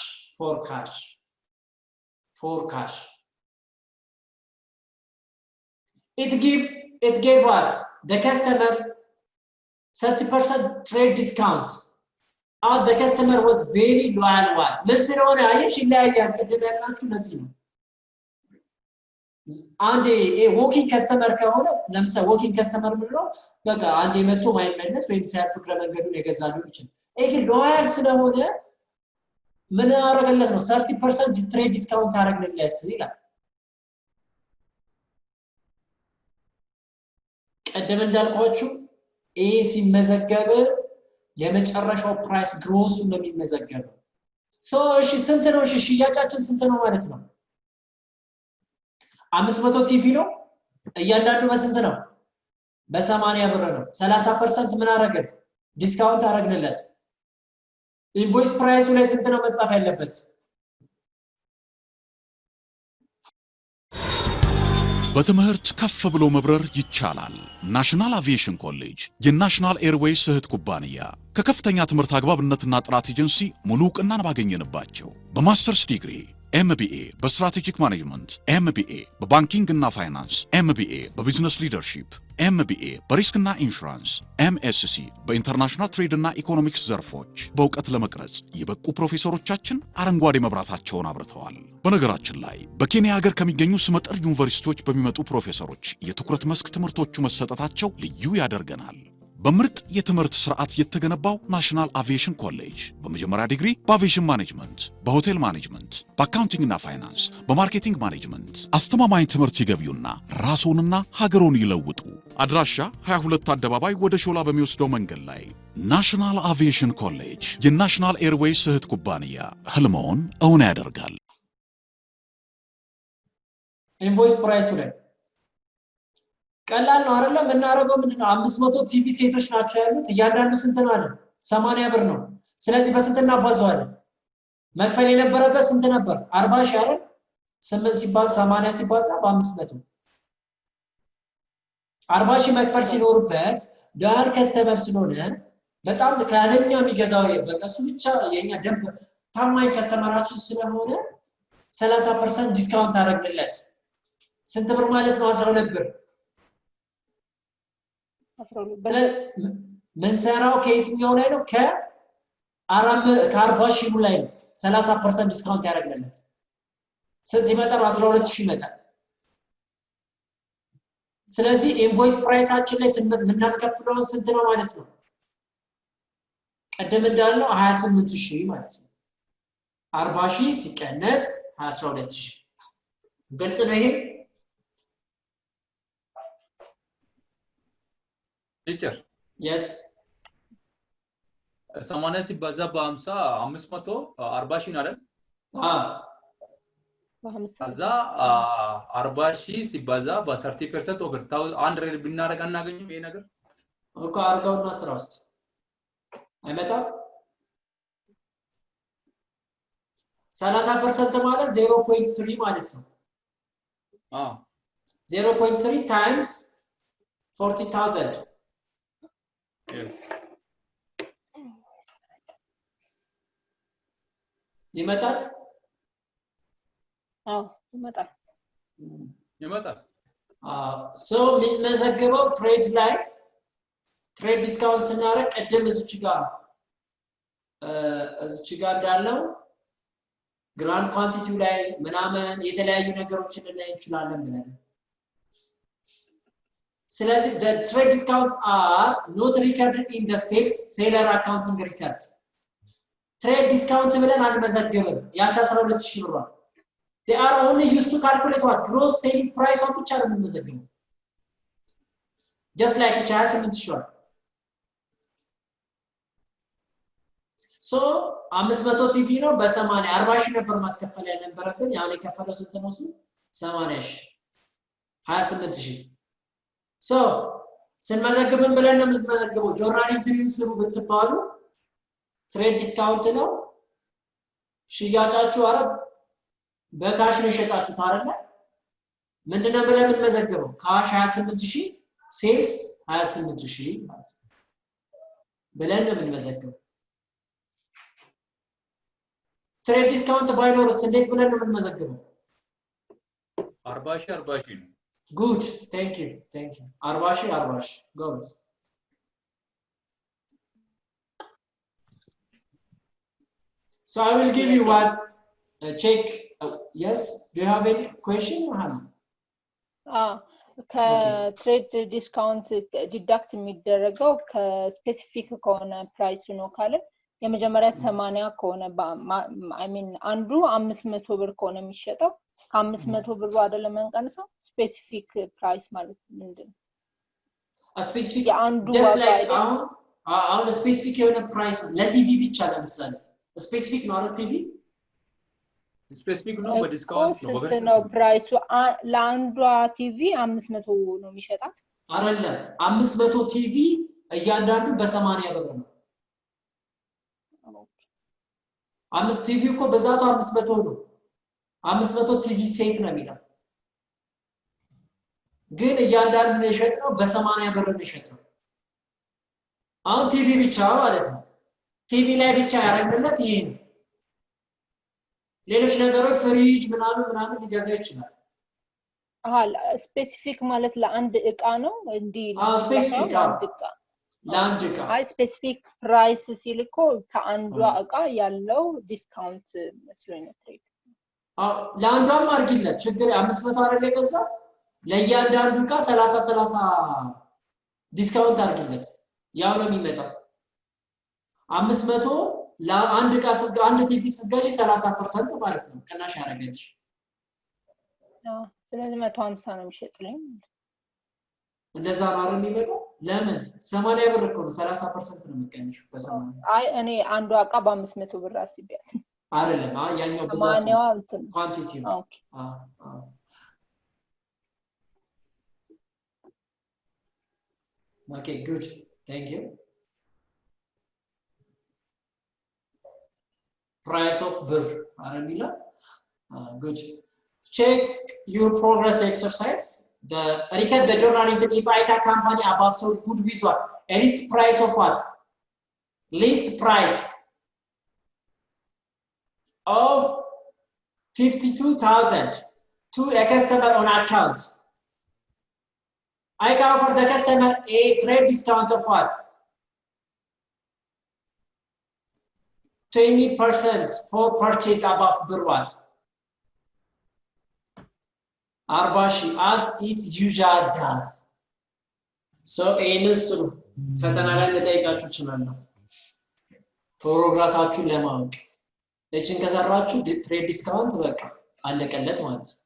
It gave what? The customer 30% trade discount. The customer was very loyal one. ምን ስለሆነ አየሽ ይለያያል። ቅድም ያልናችሁ ለዚህ ነው። አንዴ walking customer ከሆነ ለምሳሌ walking customer ምንለው በቃ አንዴ መጥቶ ማይመለስ ወይም ሳያልፍ ፍቅረ መንገዱን የገዛ ሊሆን ይችላል። ይሄ ሎያል ስለሆነ ምን አረጋለት ነው 30% trade discount አረጋለት ይላል። ቀደም እንዳልኳችሁ ይሄ ሲመዘገብ የመጨረሻው ፕራይስ ግሮሱ ነው የሚመዘገበው። እሺ ስንት ነው? እሺ ሽያጫችን ስንት ነው ማለት ነው? 500 ቲቪ ነው። እያንዳንዱ በስንት ነው? በ80 ብር ነው። 30% ምን አረጋግ? ዲስካውንት አረግንለት። ኢንቮይስ ፕራይሱ ላይ ስንት ነው መጻፍ ያለበት?
በትምህርት ከፍ ብሎ መብረር ይቻላል። ናሽናል አቪዬሽን ኮሌጅ የናሽናል ኤርዌይስ እህት ኩባንያ ከከፍተኛ ትምህርት አግባብነትና ጥራት ኤጀንሲ ሙሉ ዕውቅናን ባገኘንባቸው በማስተርስ ዲግሪ ኤምቢኤ በስትራቴጂክ ማኔጅመንት፣ ኤምቢኤ በባንኪንግ እና ፋይናንስ፣ ኤምቢኤ በቢዝነስ ሊደርሺፕ፣ ኤምቢኤ በሪስክና ኢንሹራንስ፣ ኤምኤስሲ በኢንተርናሽናል ትሬድ እና ኢኮኖሚክስ ዘርፎች በእውቀት ለመቅረጽ የበቁ ፕሮፌሰሮቻችን አረንጓዴ መብራታቸውን አብርተዋል። በነገራችን ላይ በኬንያ ሀገር ከሚገኙ ስመጥር ዩኒቨርሲቲዎች በሚመጡ ፕሮፌሰሮች የትኩረት መስክ ትምህርቶቹ መሰጠታቸው ልዩ ያደርገናል። በምርጥ የትምህርት ስርዓት የተገነባው ናሽናል አቪዬሽን ኮሌጅ በመጀመሪያ ዲግሪ በአቪዬሽን ማኔጅመንት፣ በሆቴል ማኔጅመንት፣ በአካውንቲንግ እና ፋይናንስ፣ በማርኬቲንግ ማኔጅመንት አስተማማኝ ትምህርት ይገቢውና ራስዎንና ሀገሮን ይለውጡ። አድራሻ 22 አደባባይ ወደ ሾላ በሚወስደው መንገድ ላይ ናሽናል አቪዬሽን ኮሌጅ የናሽናል ኤርዌይስ እህት ኩባንያ ህልሞን እውን ያደርጋል።
ኢንቮይስ ፕራይስ ላይ ቀላል ነው አይደለም? እናረጋው ምንድነው 500 ቲቪ ሴቶች ናቸው ያሉት። እያንዳንዱ ስንት ነው አለ? 80 ብር ነው። ስለዚህ በስንት እናባዛዋለን? መክፈል የነበረበት ስንት ነበር? 40 ሺህ አይደል? 8 ሲባዛ 80 ሲባዛ በ500 40 ሺህ መክፈል ሲኖርበት ዳር ከስተመር ስለሆነ በጣም ካለኛ የሚገዛው በቃ እሱ ብቻ የኛ ደንብ ታማኝ ከስተመራችን ስለሆነ 30% ዲስካውንት አደረግንለት። ስንት ብር ማለት ነው? 12 ብር። ምንሰራው ከየትኛው ላይ ነው? ከ40 ሺህ ላይ ነው 30% ዲስካውንት ያደረግንለት። ስንት ይመጣል? 12 ሺህ ይመጣል። ስለዚህ ኢንቮይስ ፕራይሳችን ላይ ምናስከፍለው ስንት ነው ማለት ነው? ቀደም እንዳልነው 28 ሺህ ማለት ነው። 40 ሺህ ሲቀነስ 12 ሺህ ግልጽ ነው ይሄ?
ቲቸር
yes
80 ሲባዛ በ50 540 ሺህ ነው አይደል? ከዛ 40 ሺህ ሲባዛ በ30% ኦቨር 100 ብናረጋ እናገኝም ይሄ ነገር
እኮ አርጋውና ስራ ውስጥ አይመጣም። 30% ማለት 0.3 ማለት ነው። 0.3 times 40,000
yes
ይመጣል።
ይመጣል።
ሶ የሚመዘገበው ትሬድ ላይ ትሬድ ዲስካውንት ስናደርግ ቀደም እዚች ጋር እንዳለው ግራንድ ኳንቲቲው ላይ ምናምን የተለያዩ ነገሮችን ልናይ እንችላለን ብለን ስለዚህ the trade discount are not recorded in the seller accounting record. trade discount ብለን አንመዘግብም። ያቺ 12000 ብር they are only used to calculate what gross selling price of ብቻ ነው የምንመዘግበው just like 28 ሺህ ሶ 500 ቲቪ ነው በ80 40 ሺህ ነበር ማስከፈል ያነበረብን ያው የከፈለው ስንት ነው እሱ 80 ሺህ 28 ሺህ ሶ ስንመዘግብን ብለን ነው የምንመዘግበው ጆርናል ኢንትሪውን ስሩ ብትባሉ ትሬድ ዲስካውንት ነው ሽያጫችሁ አረ በካሽ ነው የሸጣችሁት አይደል ምንድነው ብለን የምንመዘግበው ካሽ 28000 ሴልስ 28000 ማለት ብለን ነው የምንመዘግበው ትሬድ ዲስካውንት ባይኖርስ እንዴት ብለን ነው የምንመዘግበው
40 ነው
good thank you 40 goes so I will give you one check yes do you have any question Mohammed
ከትሬድ ዲስካውንት ዲዳክት የሚደረገው ከስፔሲፊክ ከሆነ ፕራይስ ነው ካለ የመጀመሪያ 80 ከሆነ አይ ሚን አንዱ 500 ብር ከሆነ የሚሸጠው ከ500 ብር አይደለም መንቀንሰው ስፔሲፊክ ፕራይስ ማለት ምንድነው
ስፔሲፊክ just like አሁን ስፔሲፊክ የሆነ ፕራይስ ለቲቪ ብቻ ለምሳሌ ስፔሲፊክ ነው አይደል ቲቪ
ስፔሲፊክ ነው በዲስካውንት ነው
በገስ ነው ፕራይሱ ለአንዷ ቲቪ 500 ነው የሚሸጣት
አይደለም 500 ቲቪ እያንዳንዱ በ80 ብር ነው 5 ቲቪ እኮ በዛቱ 500 ነው 500 ቲቪ ሴት ነው የሚለው ግን እያንዳንዱ ነው የሸጥነው በ80 ብር ነው የሸጥነው አሁን ቲቪ ብቻ ማለት ነው ቲቪ ላይ ብቻ ያረግለት ይሄ ነው ሌሎች ነገሮች ፍሪጅ ምናምን ሊገዛ ይችላል
ስፔሲፊክ ማለት ለአንድ እቃ ነው እንዲ
ስፔሲፊክ ለአንድ እቃ
አይ ስፔሲፊክ ፕራይስ ሲልኮ ከአንዷ እቃ ያለው ዲስካውንት መስሎኝ ነው ትሬድ
ለአንዷም አርግለት ችግር 500 አይደል የገዛ ለእያንዳንዱ እቃ 30 ዲስካውንት አርግለት ያው ነው የሚመጣው 500 ለአንድ እቃ አንድ ቲቪ ስትገዢ 30% ማለት ነው ቅናሽ ያረጋግሽ
ስለዚህ 150 ነው የሚሸጥልኝ
እንደዛ ነው የሚመጣው ለምን 80 ብር እኮ ነው 30% ነው የሚቀንሽው በ80
አይ እኔ አንዷ እቃ በ500 ብር አስቤያት
አይደለም ያኛው ብዛት ኳንቲቲ ነው
ኦኬ
okay good thank you price of bir aramila good check your progress exercise the record the journal entry if I company above sold good with what a list price of what list price of 52,000 to a customer on account I can offer the customer a trade discount of what 20% for purchase above birwas. Arbashi as it usually does. So enusu ፈተና ላይ መጠየቃችሁ ይችላል ፕሮግራማችሁ ለማወቅ እቺን ከሰራችሁ ትሬድ ዲስካውንት በቃ አለቀለት ማለት ነው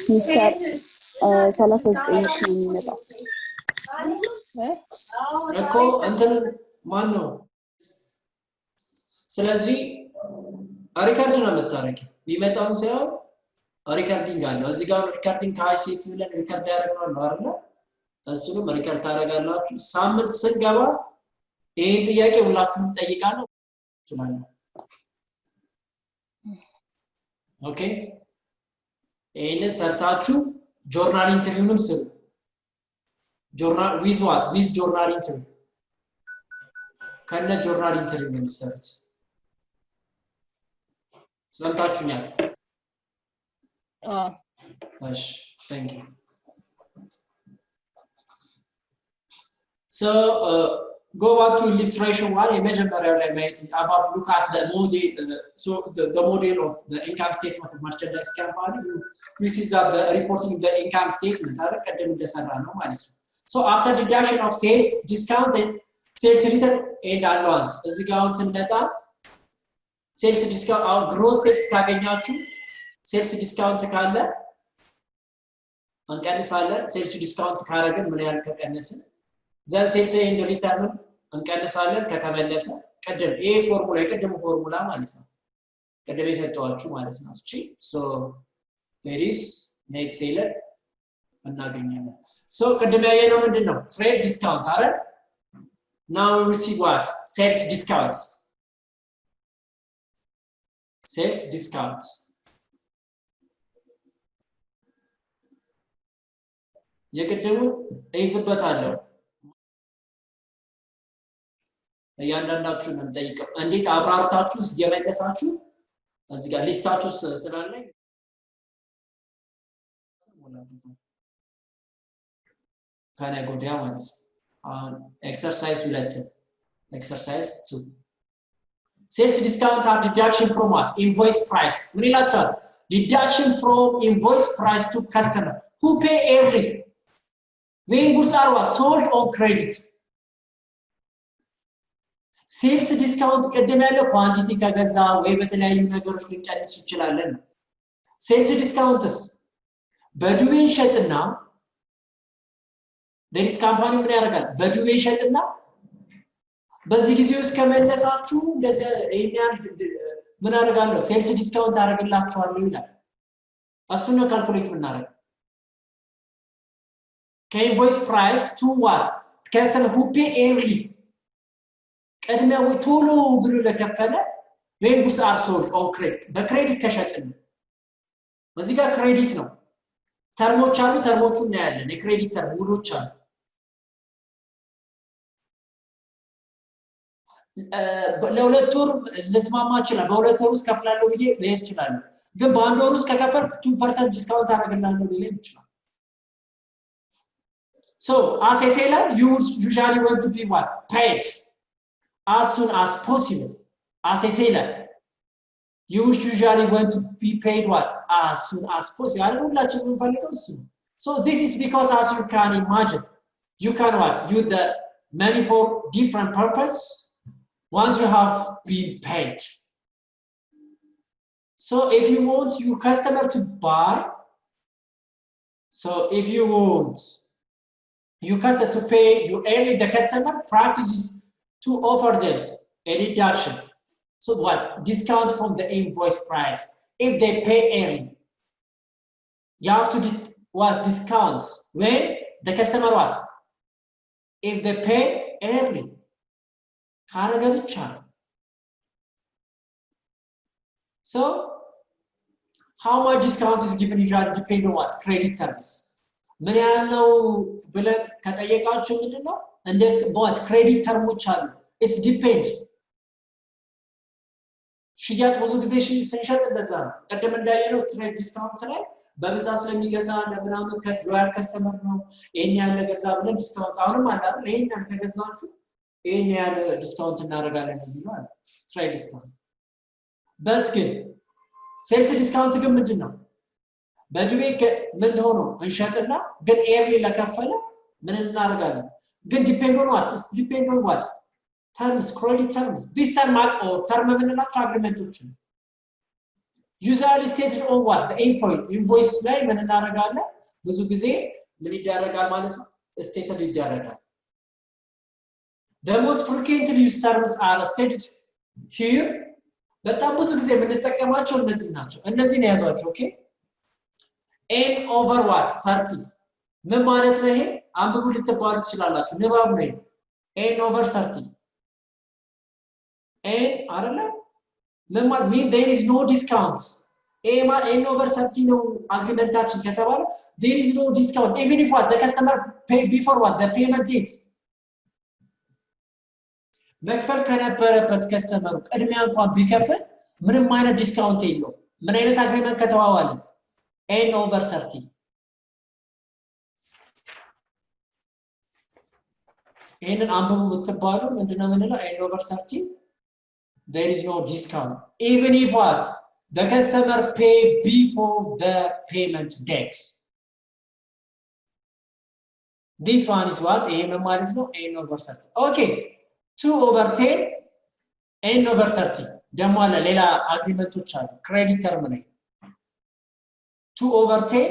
ሚስተር 39 ነው የሚመጣው
እኮ እንትን ማን ነው ስለዚህ ሪካርድ ነው የምታረጊው የሚመጣውን ሳይሆን ሪካርዲንግ አለው እዚህ ጋር ሪካርዲንግ ካይሴት ብለን ሪካርድ ያደርጋሉ አይደል እሱንም ሪካርድ ታረጋላችሁ ሳምንት ስንገባ ይሄን ጥያቄ ሁላችሁም ጠይቃለሁ ይችላል ኦኬ ይሄንን ሰርታችሁ ጆርናል ኢንተርቪውንም ስሩ journal with what with journal interview ከነ journal interview ነው የሚሰሩት ሰምታችሁኛል እሺ thank you so go back to illustration 1 የመጀመሪያው ላይ ማየት above look at the model so the model of the income statement of merchandise company you see that the reporting the income statement አይደል ቀደም እንደሰራ ነው ማለት ነው So after deduction of sales discount and sales return and allowance እዚህ ጋር አሁን ስንመጣ sales discount አሁን gross sales ካገኛችሁ sales discount ካለ እንቀንሳለን sales discount ካረግን ምን ያህል ከቀነስን then sales and return እንቀንሳለን ከተመለሰ ቀደም ኤ ፎርሙላ የቀደሙ ፎርሙላ ማለት ነው ቀደም የሰጠዋችሁ ማለት ነው እሺ so there is net seller እናገኛለን so ቀደም ያየነው ምንድነው trade discount አይደል now we will see what sales discount የቀደሙ እይዝበታለሁ እያንዳንዳችሁን እንጠይቀው እንዴት አብራርታችሁ የመለሳችሁ እዚህ ጋር ሊስታችሁ ስላለኝ ካና ጎዲያ ማለት exercise 2 exercise 2 sales discount are deduction from what invoice price ምን ይላችኋል deduction from invoice price to customer who pay early when goods are sold on credit sales discount ቀደም ያለው ኳንቲቲ ከገዛ ወይ በተለያዩ ነገሮች ሊቀንስ ይችላል sales discountስ በዱቤ ሸጥና ደሪስ ካምፓኒ ምን ያደርጋል በዱቤ ሸጥና በዚህ ጊዜ ውስጥ ከመለሳችሁ እንደዚህ ይሄን ምን አደርጋለሁ ሴልስ ዲስካውንት አደርግላችኋለሁ ይላል እሱን ነው ካልኩሌት ምናደርግ ከኢንቮይስ ፕራይስ ቱ ዋት ከስተመር who pay early ቀድሚያ ወይ ቶሎ ብሎ ለከፈለ when goods are sold on credit በክሬዲት ከሸጥን በዚህ ጋር ክሬዲት ነው ተርሞች አሉ ተርሞቹን እናያለን የክሬዲት ተርም ውሎች አሉ ለሁለት ወር ለስማማ ይችላል በሁለት ወር ውስጥ ከፍላለሁ ብዬ ልሄድ ይችላል ግን በአንድ ወር ውስጥ ከከፈልኩ 2% ዲስካውንት አደርግላለሁ ብዬ ይችላል so as a seller you usually want to be what paid as soon as possible as a seller you usually want to be paid what as soon as possible ሁላችንም እንፈልገው እሱ so this is because as you can imagine you can what use the money for different purpose once you have been paid so if you want your customer to buy so if you want your customer to pay you early the customer practices to offer them a deduction so what discount from the invoice price if they pay early you have to what discount when the customer what if they pay early ካረገ ብቻ so how much discount is given usually depend on what credit terms ምን ያለው ብለን ከጠየቃችሁ ምንድነው እንደ what credit terms አሉ it's depend ሽያጭ ብዙ ጊዜ ስንሸጥ እንደዛ ነው ቀደም እንዳየነው ትሬድ ዲስካውንት ላይ በብዛት ለሚገዛ ለምናምን ከሎያል ከስተመር ነው ይሄን ያለ ገዛ ብለን ዲስካውንት አሁንም አለ አይደል ይሄን ያለ ከገዛችሁ ይሄን ያለ ዲስካውንት እናደርጋለን ይላል ትሬድ ዲስካውንት but ግን ሴልስ ዲስካውንት ግን ምንድነው በጁቤ ምን ሆኖ እንሸጥና ግን ኤርሊ ለከፈለ ምን እናደርጋለን ግን ዲፔንድ ኦን ዋት ዲፔንድ ኦን ዋት terms credit terms this term or term ምንላቸው አግሪመንቶች usually stated on what the invoice ላይ ምን እናደርጋለን ብዙ ጊዜ ምን ይደረጋል ማለት ነው stated ይደረጋል the most frequently used terms are stated here በጣም ብዙ ጊዜ የምንጠቀማቸው እነዚህ ናቸው እነዚህ ነው ያዟቸው ኦኬ n over what 30 ምን ማለት ነው ይሄ አንብቡ ልትባሉ ትችላላችሁ ንባብ ነው n over 30 n አይደለ ምን ማለት mean there is no discount n over 30 ነው አግሪመንታችን ከተባለ there is no discount even if what the customer pay before what the payment date መክፈል ከነበረበት ከስተመሩ ቀድሚያ እንኳን ቢከፍል ምንም አይነት ዲስካውንት የለው ምን አይነት አግሪመንት ከተዋዋለ n over 30 ይሄንን አንብቡ ብትባሉ ምንድነው ምንለው n over 30 there is no discount even if what the customer pay before the payment date this one is what ይሄ ምን ማለት ነው n over 30 okay 2 over 10 n over 30 ደግሞ አለ ሌላ አግሪመንቶች አሉ ክሬዲት ተርም ላይ 2 over 10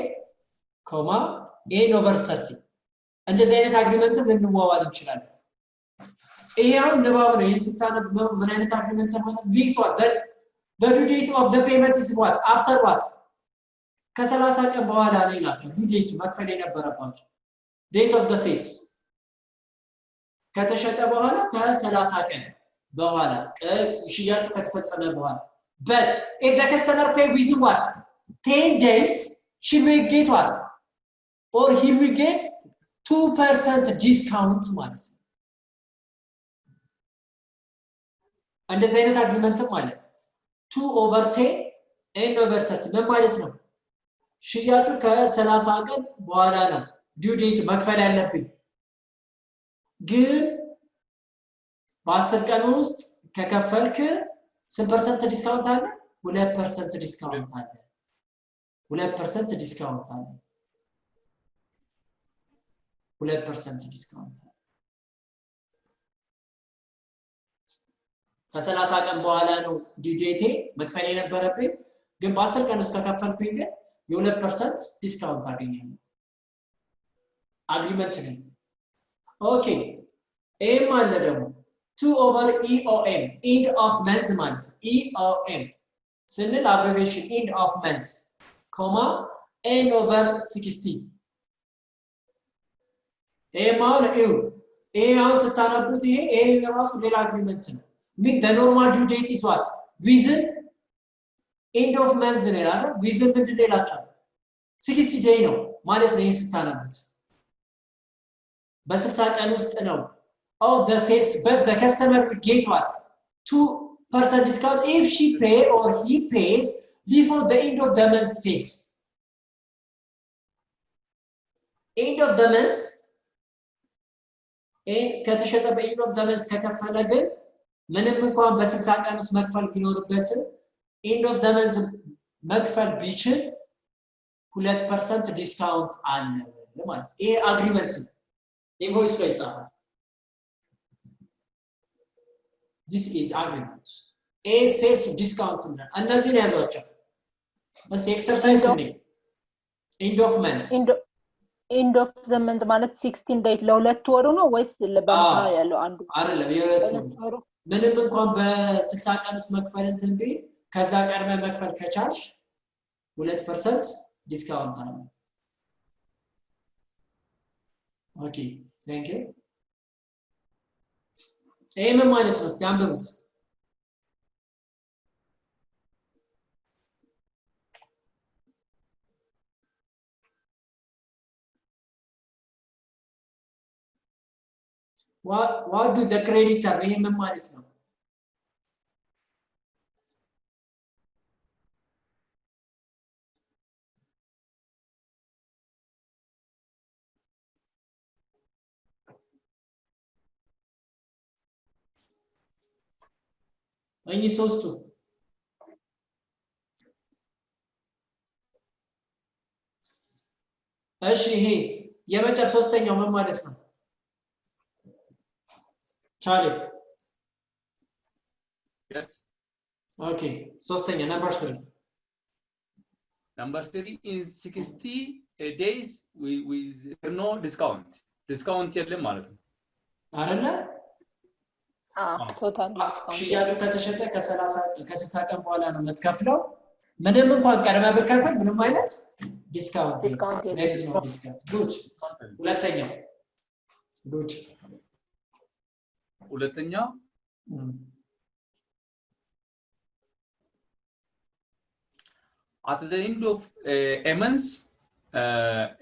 ኮማ n over 30 እንደዚህ አይነት አግሪመንት ልንዋዋል እንችላለን ይሄው ንባብ ነው ይስታነብ ምን አይነት አግሪመንት ማለት ሊስ what the due date of the payment is what after what ከ30 ቀን በኋላ ነው ይላችሁ due date መክፈል የነበረባችሁ date of the sales ከተሸጠ በኋላ ከ30 ቀን በኋላ ሽያጩ ከተፈጸመ በኋላ but if the customer pay within what 10 days she will get what or he will get 2% discount ማለት ነው እንደዚህ አይነት አግሪመንትም አለ 2/10 and over 30 ምን ማለት ነው ሽያጩ ከ30 ቀን በኋላ ነው ዲው ዴት መክፈል ያለብኝ ግን በ10 ቀን ውስጥ ከከፈልክ ስንት ፐርሰንት ዲስካውንት አለ 2% ዲስካውንት አለ 2% ዲስካውንት አለ 2% ዲስካውንት ከ30 ቀን በኋላ ነው ዲው ዴቴ መክፈል የነበረብኝ ግን በ10 ቀን ውስጥ ከከፈልኩኝ ግን የ2% ዲስካውንት አገኛለሁ አግሪመንት ነው ኦኬ ኤም አለ ደግሞ 2/EOM end of month ማለት ነው EOM ስንል abbreviation end of month ኮማ n/60 ኤም አለ አሁን ስታነቡት ይሄ የራሱ ሌላ አግሪመንት ነው mean the normal due date is what within end of month ነው አይደል within ምንድን ነው ይላችኋል 60 day ነው ማለት ነው ይሄን ስታነቡት በ60 ቀን ውስጥ ነው of the sales but the customer will get what 2% discount if she pay or he pays before the end of the month sales end of the month ከተሸጠ በend of the month ከከፈለ ግን ምንም እንኳን በ60 ቀን ውስጥ መክፈል ቢኖርበት end of the month መክፈል ቢችል 2% ዲስካውንት አለ ማለት ይሄ አግሪመንት ነው ኢንቮይስ ላይ ይጻፋል this is agreement a sales discount ነው እነዚህን ያዟቸው በስ ኤክሰርሳይዝ ነው end of month
end of the month ማለት 16 ዴት ለሁለት ወሩ ነው ወይስ ለባንክ ያለው አንዱ
አይደለም የሁለት ወሩ ምንም እንኳን በ60 ቀን ውስጥ መክፈል እንትን ቢል ከዛ ቀድመ መክፈል ከቻልሽ 2% ዲስካውንት አለ ኦኬ thank you ምን ማለት ነው እስቲ አንብቡት what do the creditor ምን ማለት ነው እኚህ ሶስቱ እሺ ይሄ የመጨረሻ ሶስተኛው ምን ማለት ነው Charlie
yes
okay ሶስተኛ number 3
number 3 is 60 days with no discount የለም ማለት ነው
አይደለ
ቶታል ዲስካውንት
ሽያጩ ከተሸጠ ከ60 ቀን በኋላ ነው የምትከፍለው ምንም እንኳን ቀድመህ ብትከፍል ምንም አይነት ዲስካውንት there is no discount good ሁለተኛው good
ሁለተኛ at the end of a month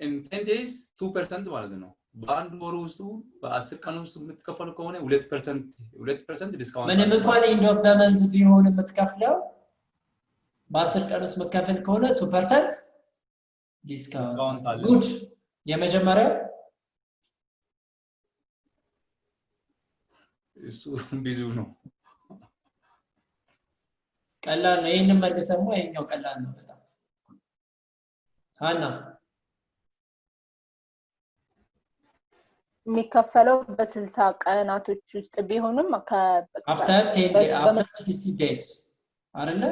in 10 days 2% ማለት ነው በአንድ ወር ውስጥ በ10 ቀን ውስጥ የምትከፈሉ ከሆነ 2% ዲስካውንት
ምንም እንኳን end of the month ቢሆን የምትከፍለው በ10 ቀን ውስጥ መከፈል ከሆነ 2% ዲስካውንት good የመጀመሪያው
እሱ ብዙ ነው
ቀላል ነው ይሄንን መልሰሙ ይሄኛው ቀላል ነው በጣም ሃና
የሚከፈለው በ60 ቀናቶች ውስጥ ቢሆንም
after 60 days አይደለ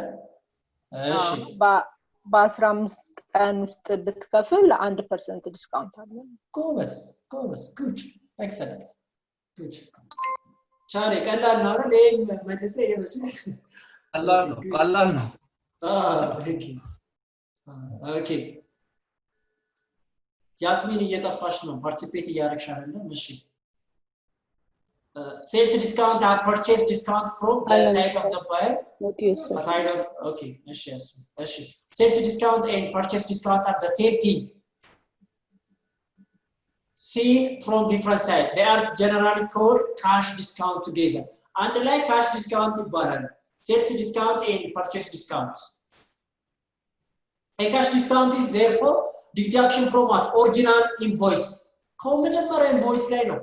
እሺ
በ15 ቀን ውስጥ ብትከፍል 1% ዲስካውንት አለ
ጎበስ good excellent good ቻሌ ቀላል ነው አይደል? ይሄን መልሰ ይመጭ
ቀላል ነው
ቴንክ ዩ ኦኬ ያስሚን እየጠፋሽ ነው ፓርቲሲፔት እያደረግሽ አይደለም እሺ sales discount or purchase discount from the side of the buyer side of okay yes sales discount and purchase discount are the same thing seen from different side they are generally called cash discount together and like cash discount ይባላል sales discount and purchase discount a cash discount is therefore deduction from what original invoice ከመጀመሪያ invoice ላይ ነው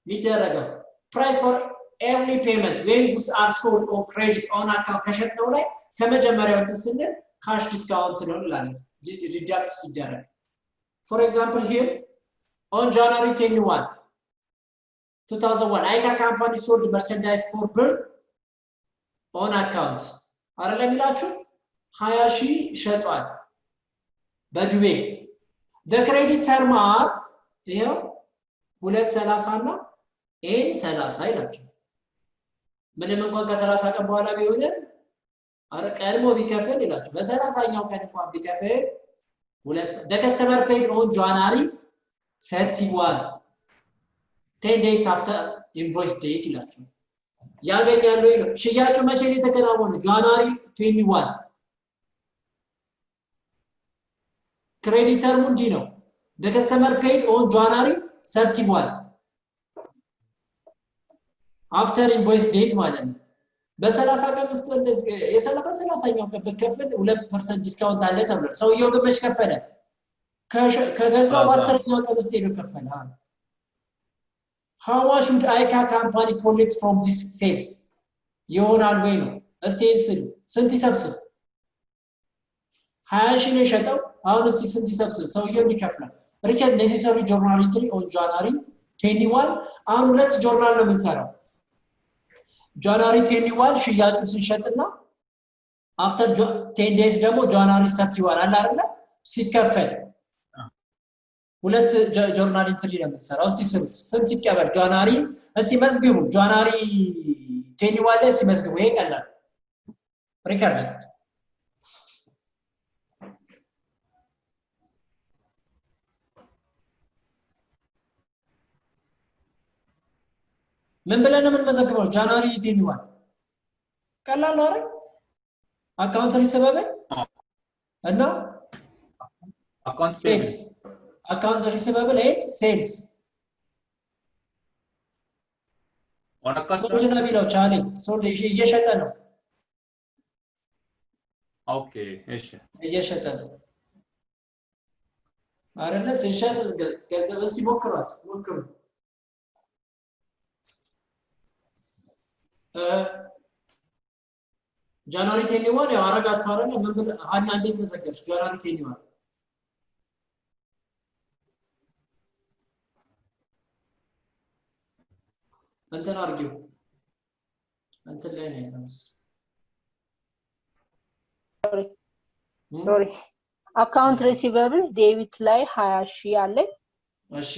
የሚደረገው price for early payment when goods are sold or credit on account ከሸጥነው ላይ ከመጀመሪያው ስንል cash discount ነው ማለት deduct ሲደረግ for example here on January 21 2001 Aika company sold merchandise for birr on account አይደለም ይላችሁ 20000 ሸጧል በዱቤ the credit term are ይሄው 230 እና ኤን 30 ይላችሁ ምንም እንኳን ከ30 ቀን በኋላ ቢሆንም አረ ቀድሞ ቢከፍል ይላችሁ በ30ኛው ቀን እንኳን ቢከፍል ሁለት the customer paid on January 31 10 days after invoice date ይላችሁ ያገኛሉ ይላል ሽያጩ መቼ ነው የተከናወነው January 21 creditor ሙንዲ ነው the customer paid on January 31 after invoice date ማለት ነው በ30 ቀን ውስጥ እንደዚህ በ30ኛው ቀን በከፈል 2% ዲስካውንት አለ ተብሏል ሰውየው ግን መች ከፈለ ከገዛው በ10ኛው ቀን ውስጥ ሄዶ ከፈለ how much should Aika company collect from this sales ይሆናል ወይ ነው እስቲ ስንት ይሰብስብ 20000 ነው ሸጠው አሁን እስቲ ስንት ይሰብስብ ሰውየው እንዲከፍላል record necessary journal entry on January 21 አሁን ሁለት ጆርናል ነው የምንሰራው January 21 ሽያጩ ሲሸጥና after 10 days ደግሞ January 31 አለ አይደል ሲከፈል ሁለት ጆርናል ኢንትሪ ነው የምንሰራው እስቲ ስንት ይቀበል January እስቲ መዝግቡ January 21 ላይ እስቲ መዝግቡ ይሄ ቀላል ሪከርድ ምን ብለን ምን መዘግበው January 21 ቀላል ነው አይደል አካውንት ሪሲቨብል እና
አካውንት
ሴልስ አካውንት ሪሲቨብል ኤንድ ሴልስ ሶልድ ነው የሚለው ቻሌ ሶልድ እየሸጠ ነው
ኦኬ እሺ
እየሸጠ ነው አይደለ ሲሸጥ ገንዘብ እስቲ ሞክሩ January 21 ያው አረጋችሁ አይደል ምን አና እንዴት መዘገብሽ January 21 እንትን አርጊው እንትን ላይ ነው ያለው
ሶሪ አካውንት ሪሲቨብል ዴቢት ላይ 20000 አለኝ
እሺ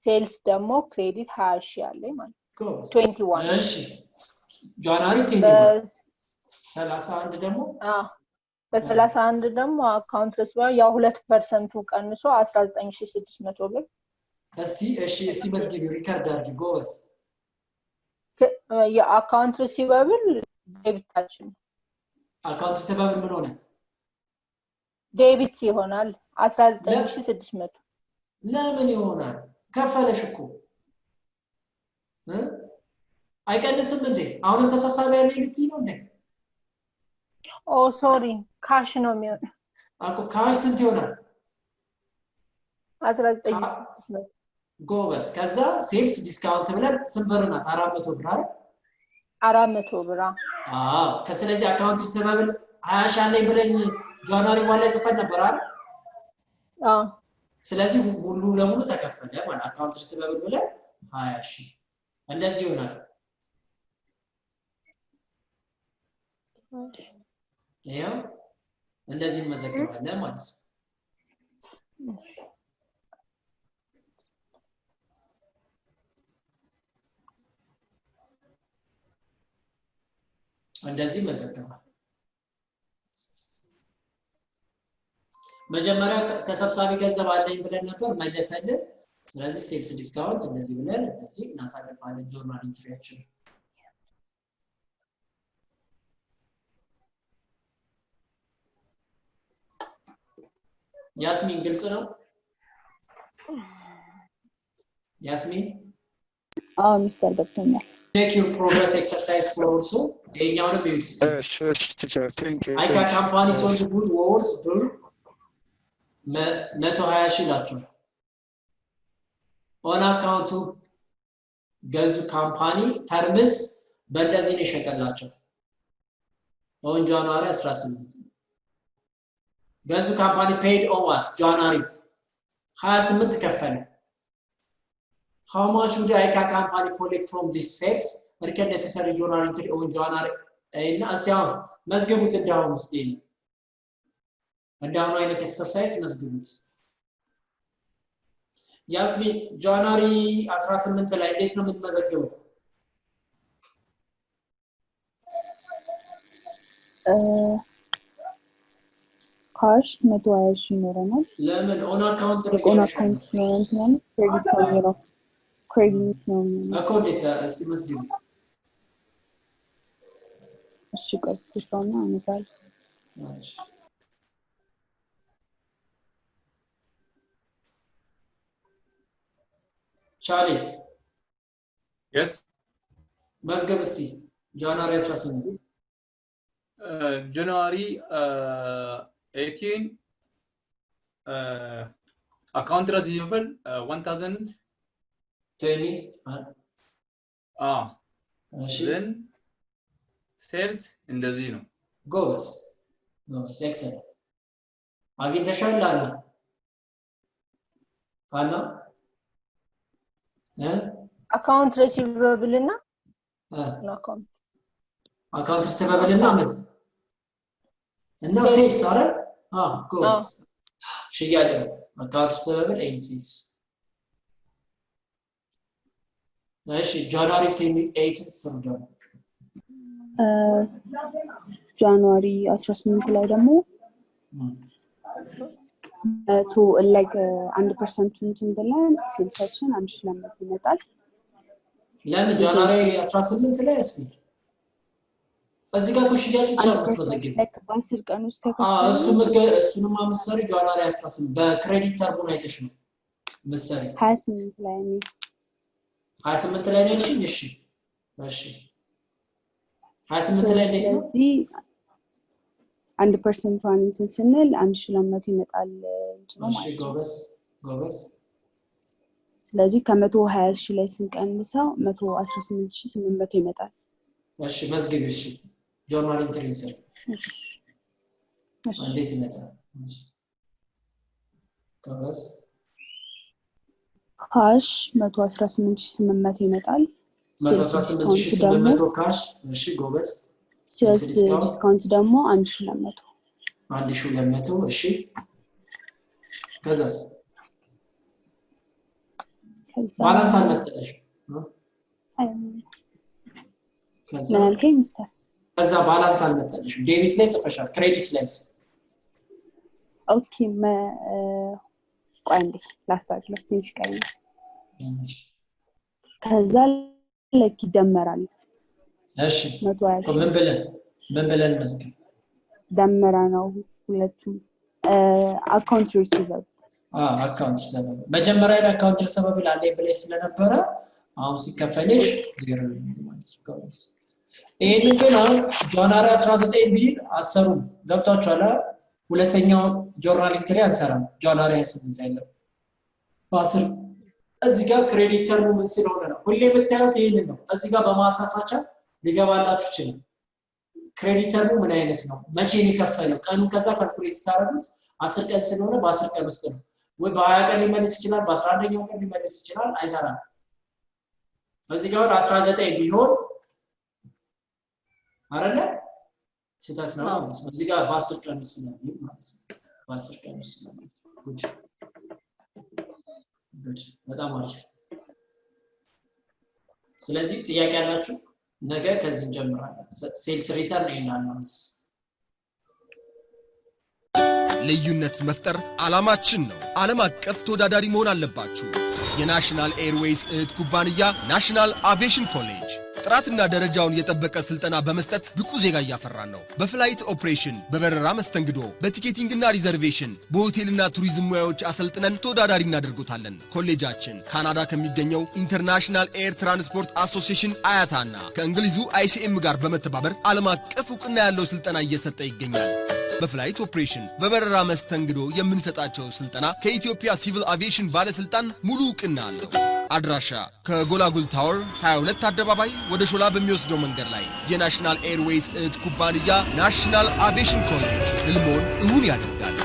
ሴልስ ደግሞ ክሬዲት 20000 አለኝ ማለት 21
እሺ January 21 31 ደግሞ
በ31 ደግሞ አካውንት ሪሲቨብል ያው 2% ቀንሶ 19600 ብር
እስቲ መስጊብ ሪካርድ አድርጊ ጎበስ
የአካውንት ሪሲቨብል ዴቢታችን
አካውንት ሪሲቨብል ምን ሆነ
ዴቢት ይሆናል 19600
ለምን ይሆናል ከፈለሽ እኮ አይቀንስም እንዴ አሁንም ተሰብሳቢ ያለ ልትይ ነው እንዴ
ኦ ሶሪ ካሽ ነው የሚሆነው
አኮ ካሽ ስንት ይሆናል
19600
ጎበስ ከዛ ሴልስ ዲስካውንት ብለን ስንበርናት 400 ብር አይደል
400 ብር
ከስለዚህ አካውንት ሪሲቨብል 20 አለኝ ብለኝ ጃንዋሪ ላይ ጽፈን ነበር አይደል ስለዚህ ሙሉ ለሙሉ ተከፈለ ማለት አካውንት ሪሲቨብል ብለን 20000 እንደዚህ ይሆናል ያው እንደዚህ መዘግባለን ማለት ነው እንደዚህ መዘገባል መጀመሪያ ተሰብሳቢ ገንዘብ አለኝ ብለን ነበር መለሰልን ስለዚህ ሴልስ ዲስካውንት እንደዚህ ብለን እንደዚህ እናሳልፋለን ጆርናል ኢንትሪያችን ያስሚን ግልጽ ነው ያስሚን
ሚስተር ገብቶኛል
Take your progress exercise for also. ይሄኛውንም ቢዩት
teacher, thank you.
አይካ ካምፓኒ sold good words ብር 120 ሺህ ናቸው ኦን አካውንቱ ገዙ ካምፓኒ ተርምስ በእንደዚህ ነው የሸጠላቸው ኦን ጃንዋሪ 18 ገዙ ካምፓኒ paid on what ጃንዋሪ 28 ከፈለ How much would ICA company collect from this sales? Reckon necessary journal entry on January. And as down, must give it down still. And down line exercise must give it. Yasmin, January as Rassament like this no must give it.
Cash, metuation,
Lemon on account
credit ነው
አኮንዲታ ሲመስል
እሺ ቆይቷና አነጋል
ቻሊ
yes
መዝገብ እስቲ ጃንዋሪ 18
January 18 account receivable 1000
20
then sales እንደዚህ ነው
ጎበዝ ኤክሰለንት አግኝተሻል አለ አና
አካውንት ሪሲቨብል እና
አካውንት ሪሲቨብል እና ምን እና ሴልስ አረ ጎበዝ ሽያጭ ነው አካውንት ሪሲቨብል ኤንድ ሴልስ እሺ ጃንዋሪ 28 ሰምደው
ጃንዋሪ 18 ላይ ደግሞ to like 1% እንትን ብለን ሴልሳችን 1200 ይመጣል
ለምን ጃንዋሪ 18 ላይ እስኪ እዚህ ጋር ሽያጭ ብቻ ነው ተዘግቶ
በ10 ቀን ውስጥ
እሱንም አምሳሪ ጃንዋሪ 18 በክሬዲት ተርሙ አይተሽ ነው ምሳሌ
28 ላይ ነው
28 ላይ ነው እሺ 28 ላይ እንዴት ነው
ስለዚህ 1% ዋን እንትን ስንል 1200 ይመጣል እንትኑ ማለት ነው
ጎበዝ
ስለዚህ ከ120 ሺህ ላይ ስንቀንሰው 118800 ይመጣል
እሺ መዝግብ እሺ ጆርናል ኢንትሪንሰር እንዴት ይመጣል ጎበዝ ካሽ
118800 ይመጣል
118800 ካሽ እሺ ጎበዝ
ሴልስ ዲስካውንት ደግሞ 1200
እሺ ከዛስ ባላንስ አልመጣልሽ ከዛ ባላንስ አልመጣልሽ ዴቢት ላይ ጽፈሻል ክሬዲት ላይስ
ኦኬ ቋንዴ ላስታክለው ትንሽ ቀይ ከዛ ለክ ይደመራል
እሺ ምን ብለን መስከም
ደመራ ነው ሁለቱም አካውንት ሪሲቨብል
አካውንት ሪሲቨብል መጀመሪያ ላይ አካውንት ሪሲቨብል አለ ብለሽ ስለነበረ አሁን ሲከፈልሽ 0 ማለት ነው ይሄን ግን ጃንዋሪ 19 ቢል አሰሩም ገብታችኋል ሁለተኛው ጆርናል ኢንትሪ አንሰራም ጃንዋሪ 28 ላይ ነው ባስር እዚህ ጋር ክሬዲት ተርሙ ምን ስለሆነ ነው ሁሌ ብታዩት ይሄንን ነው እዚህ ጋር በማሳሳቻ ሊገባላችሁ ይችላል ክሬዲት ተርሙ ምን አይነት ነው መቼ ነው የከፈለው ቀኑ ከዛ ካልኩሌት ታረጉት 10 ቀን ስለሆነ በ10 ቀን ውስጥ ነው ወይ በ20 ቀን ሊመለስ ይችላል በ11ኛው ቀን ሊመለስ ይችላል አይሰራም እዚህ ጋር 19 ቢሆን አይደለ ስህተት ነው ማለት ነው እዚህ ጋር በ10 ቀን ውስጥ ነው ማለት ነው በ10 ቀን ውስጥ ነው ጉድ በጣም አሪፍ ስለዚህ ጥያቄ ያላችሁ ነገ ከዚህ እንጀምራለን ሴልስ ሪተርን ኤንድ አናውንስ
ልዩነት መፍጠር ዓላማችን ነው ዓለም አቀፍ ተወዳዳሪ መሆን አለባችሁ የናሽናል ኤርዌይስ እህት ኩባንያ ናሽናል አቪዬሽን ኮሌጅ ጥራትና ደረጃውን የጠበቀ ስልጠና በመስጠት ብቁ ዜጋ እያፈራን ነው በፍላይት ኦፕሬሽን በበረራ መስተንግዶ በቲኬቲንግና ሪዘርቬሽን በሆቴልና ቱሪዝም ሙያዎች አሰልጥነን ተወዳዳሪ እናደርጉታለን ኮሌጃችን ካናዳ ከሚገኘው ኢንተርናሽናል ኤር ትራንስፖርት አሶሲዬሽን አያታና ከእንግሊዙ ICM ጋር በመተባበር ዓለም አቀፍ ዕውቅና ያለው ስልጠና እየሰጠ ይገኛል በፍላይት ኦፕሬሽን በበረራ መስተንግዶ የምንሰጣቸው ስልጠና ከኢትዮጵያ ሲቪል አቪዬሽን ባለስልጣን ሙሉ ዕውቅና አለው አድራሻ ከጎላጉል ታወር 22 አደባባይ ወደ ሾላ በሚወስደው መንገድ ላይ የናሽናል ኤርዌይስ እህት ኩባንያ ናሽናል አቪዬሽን ኮሌጅ ህልሞን እውን ያደርጋል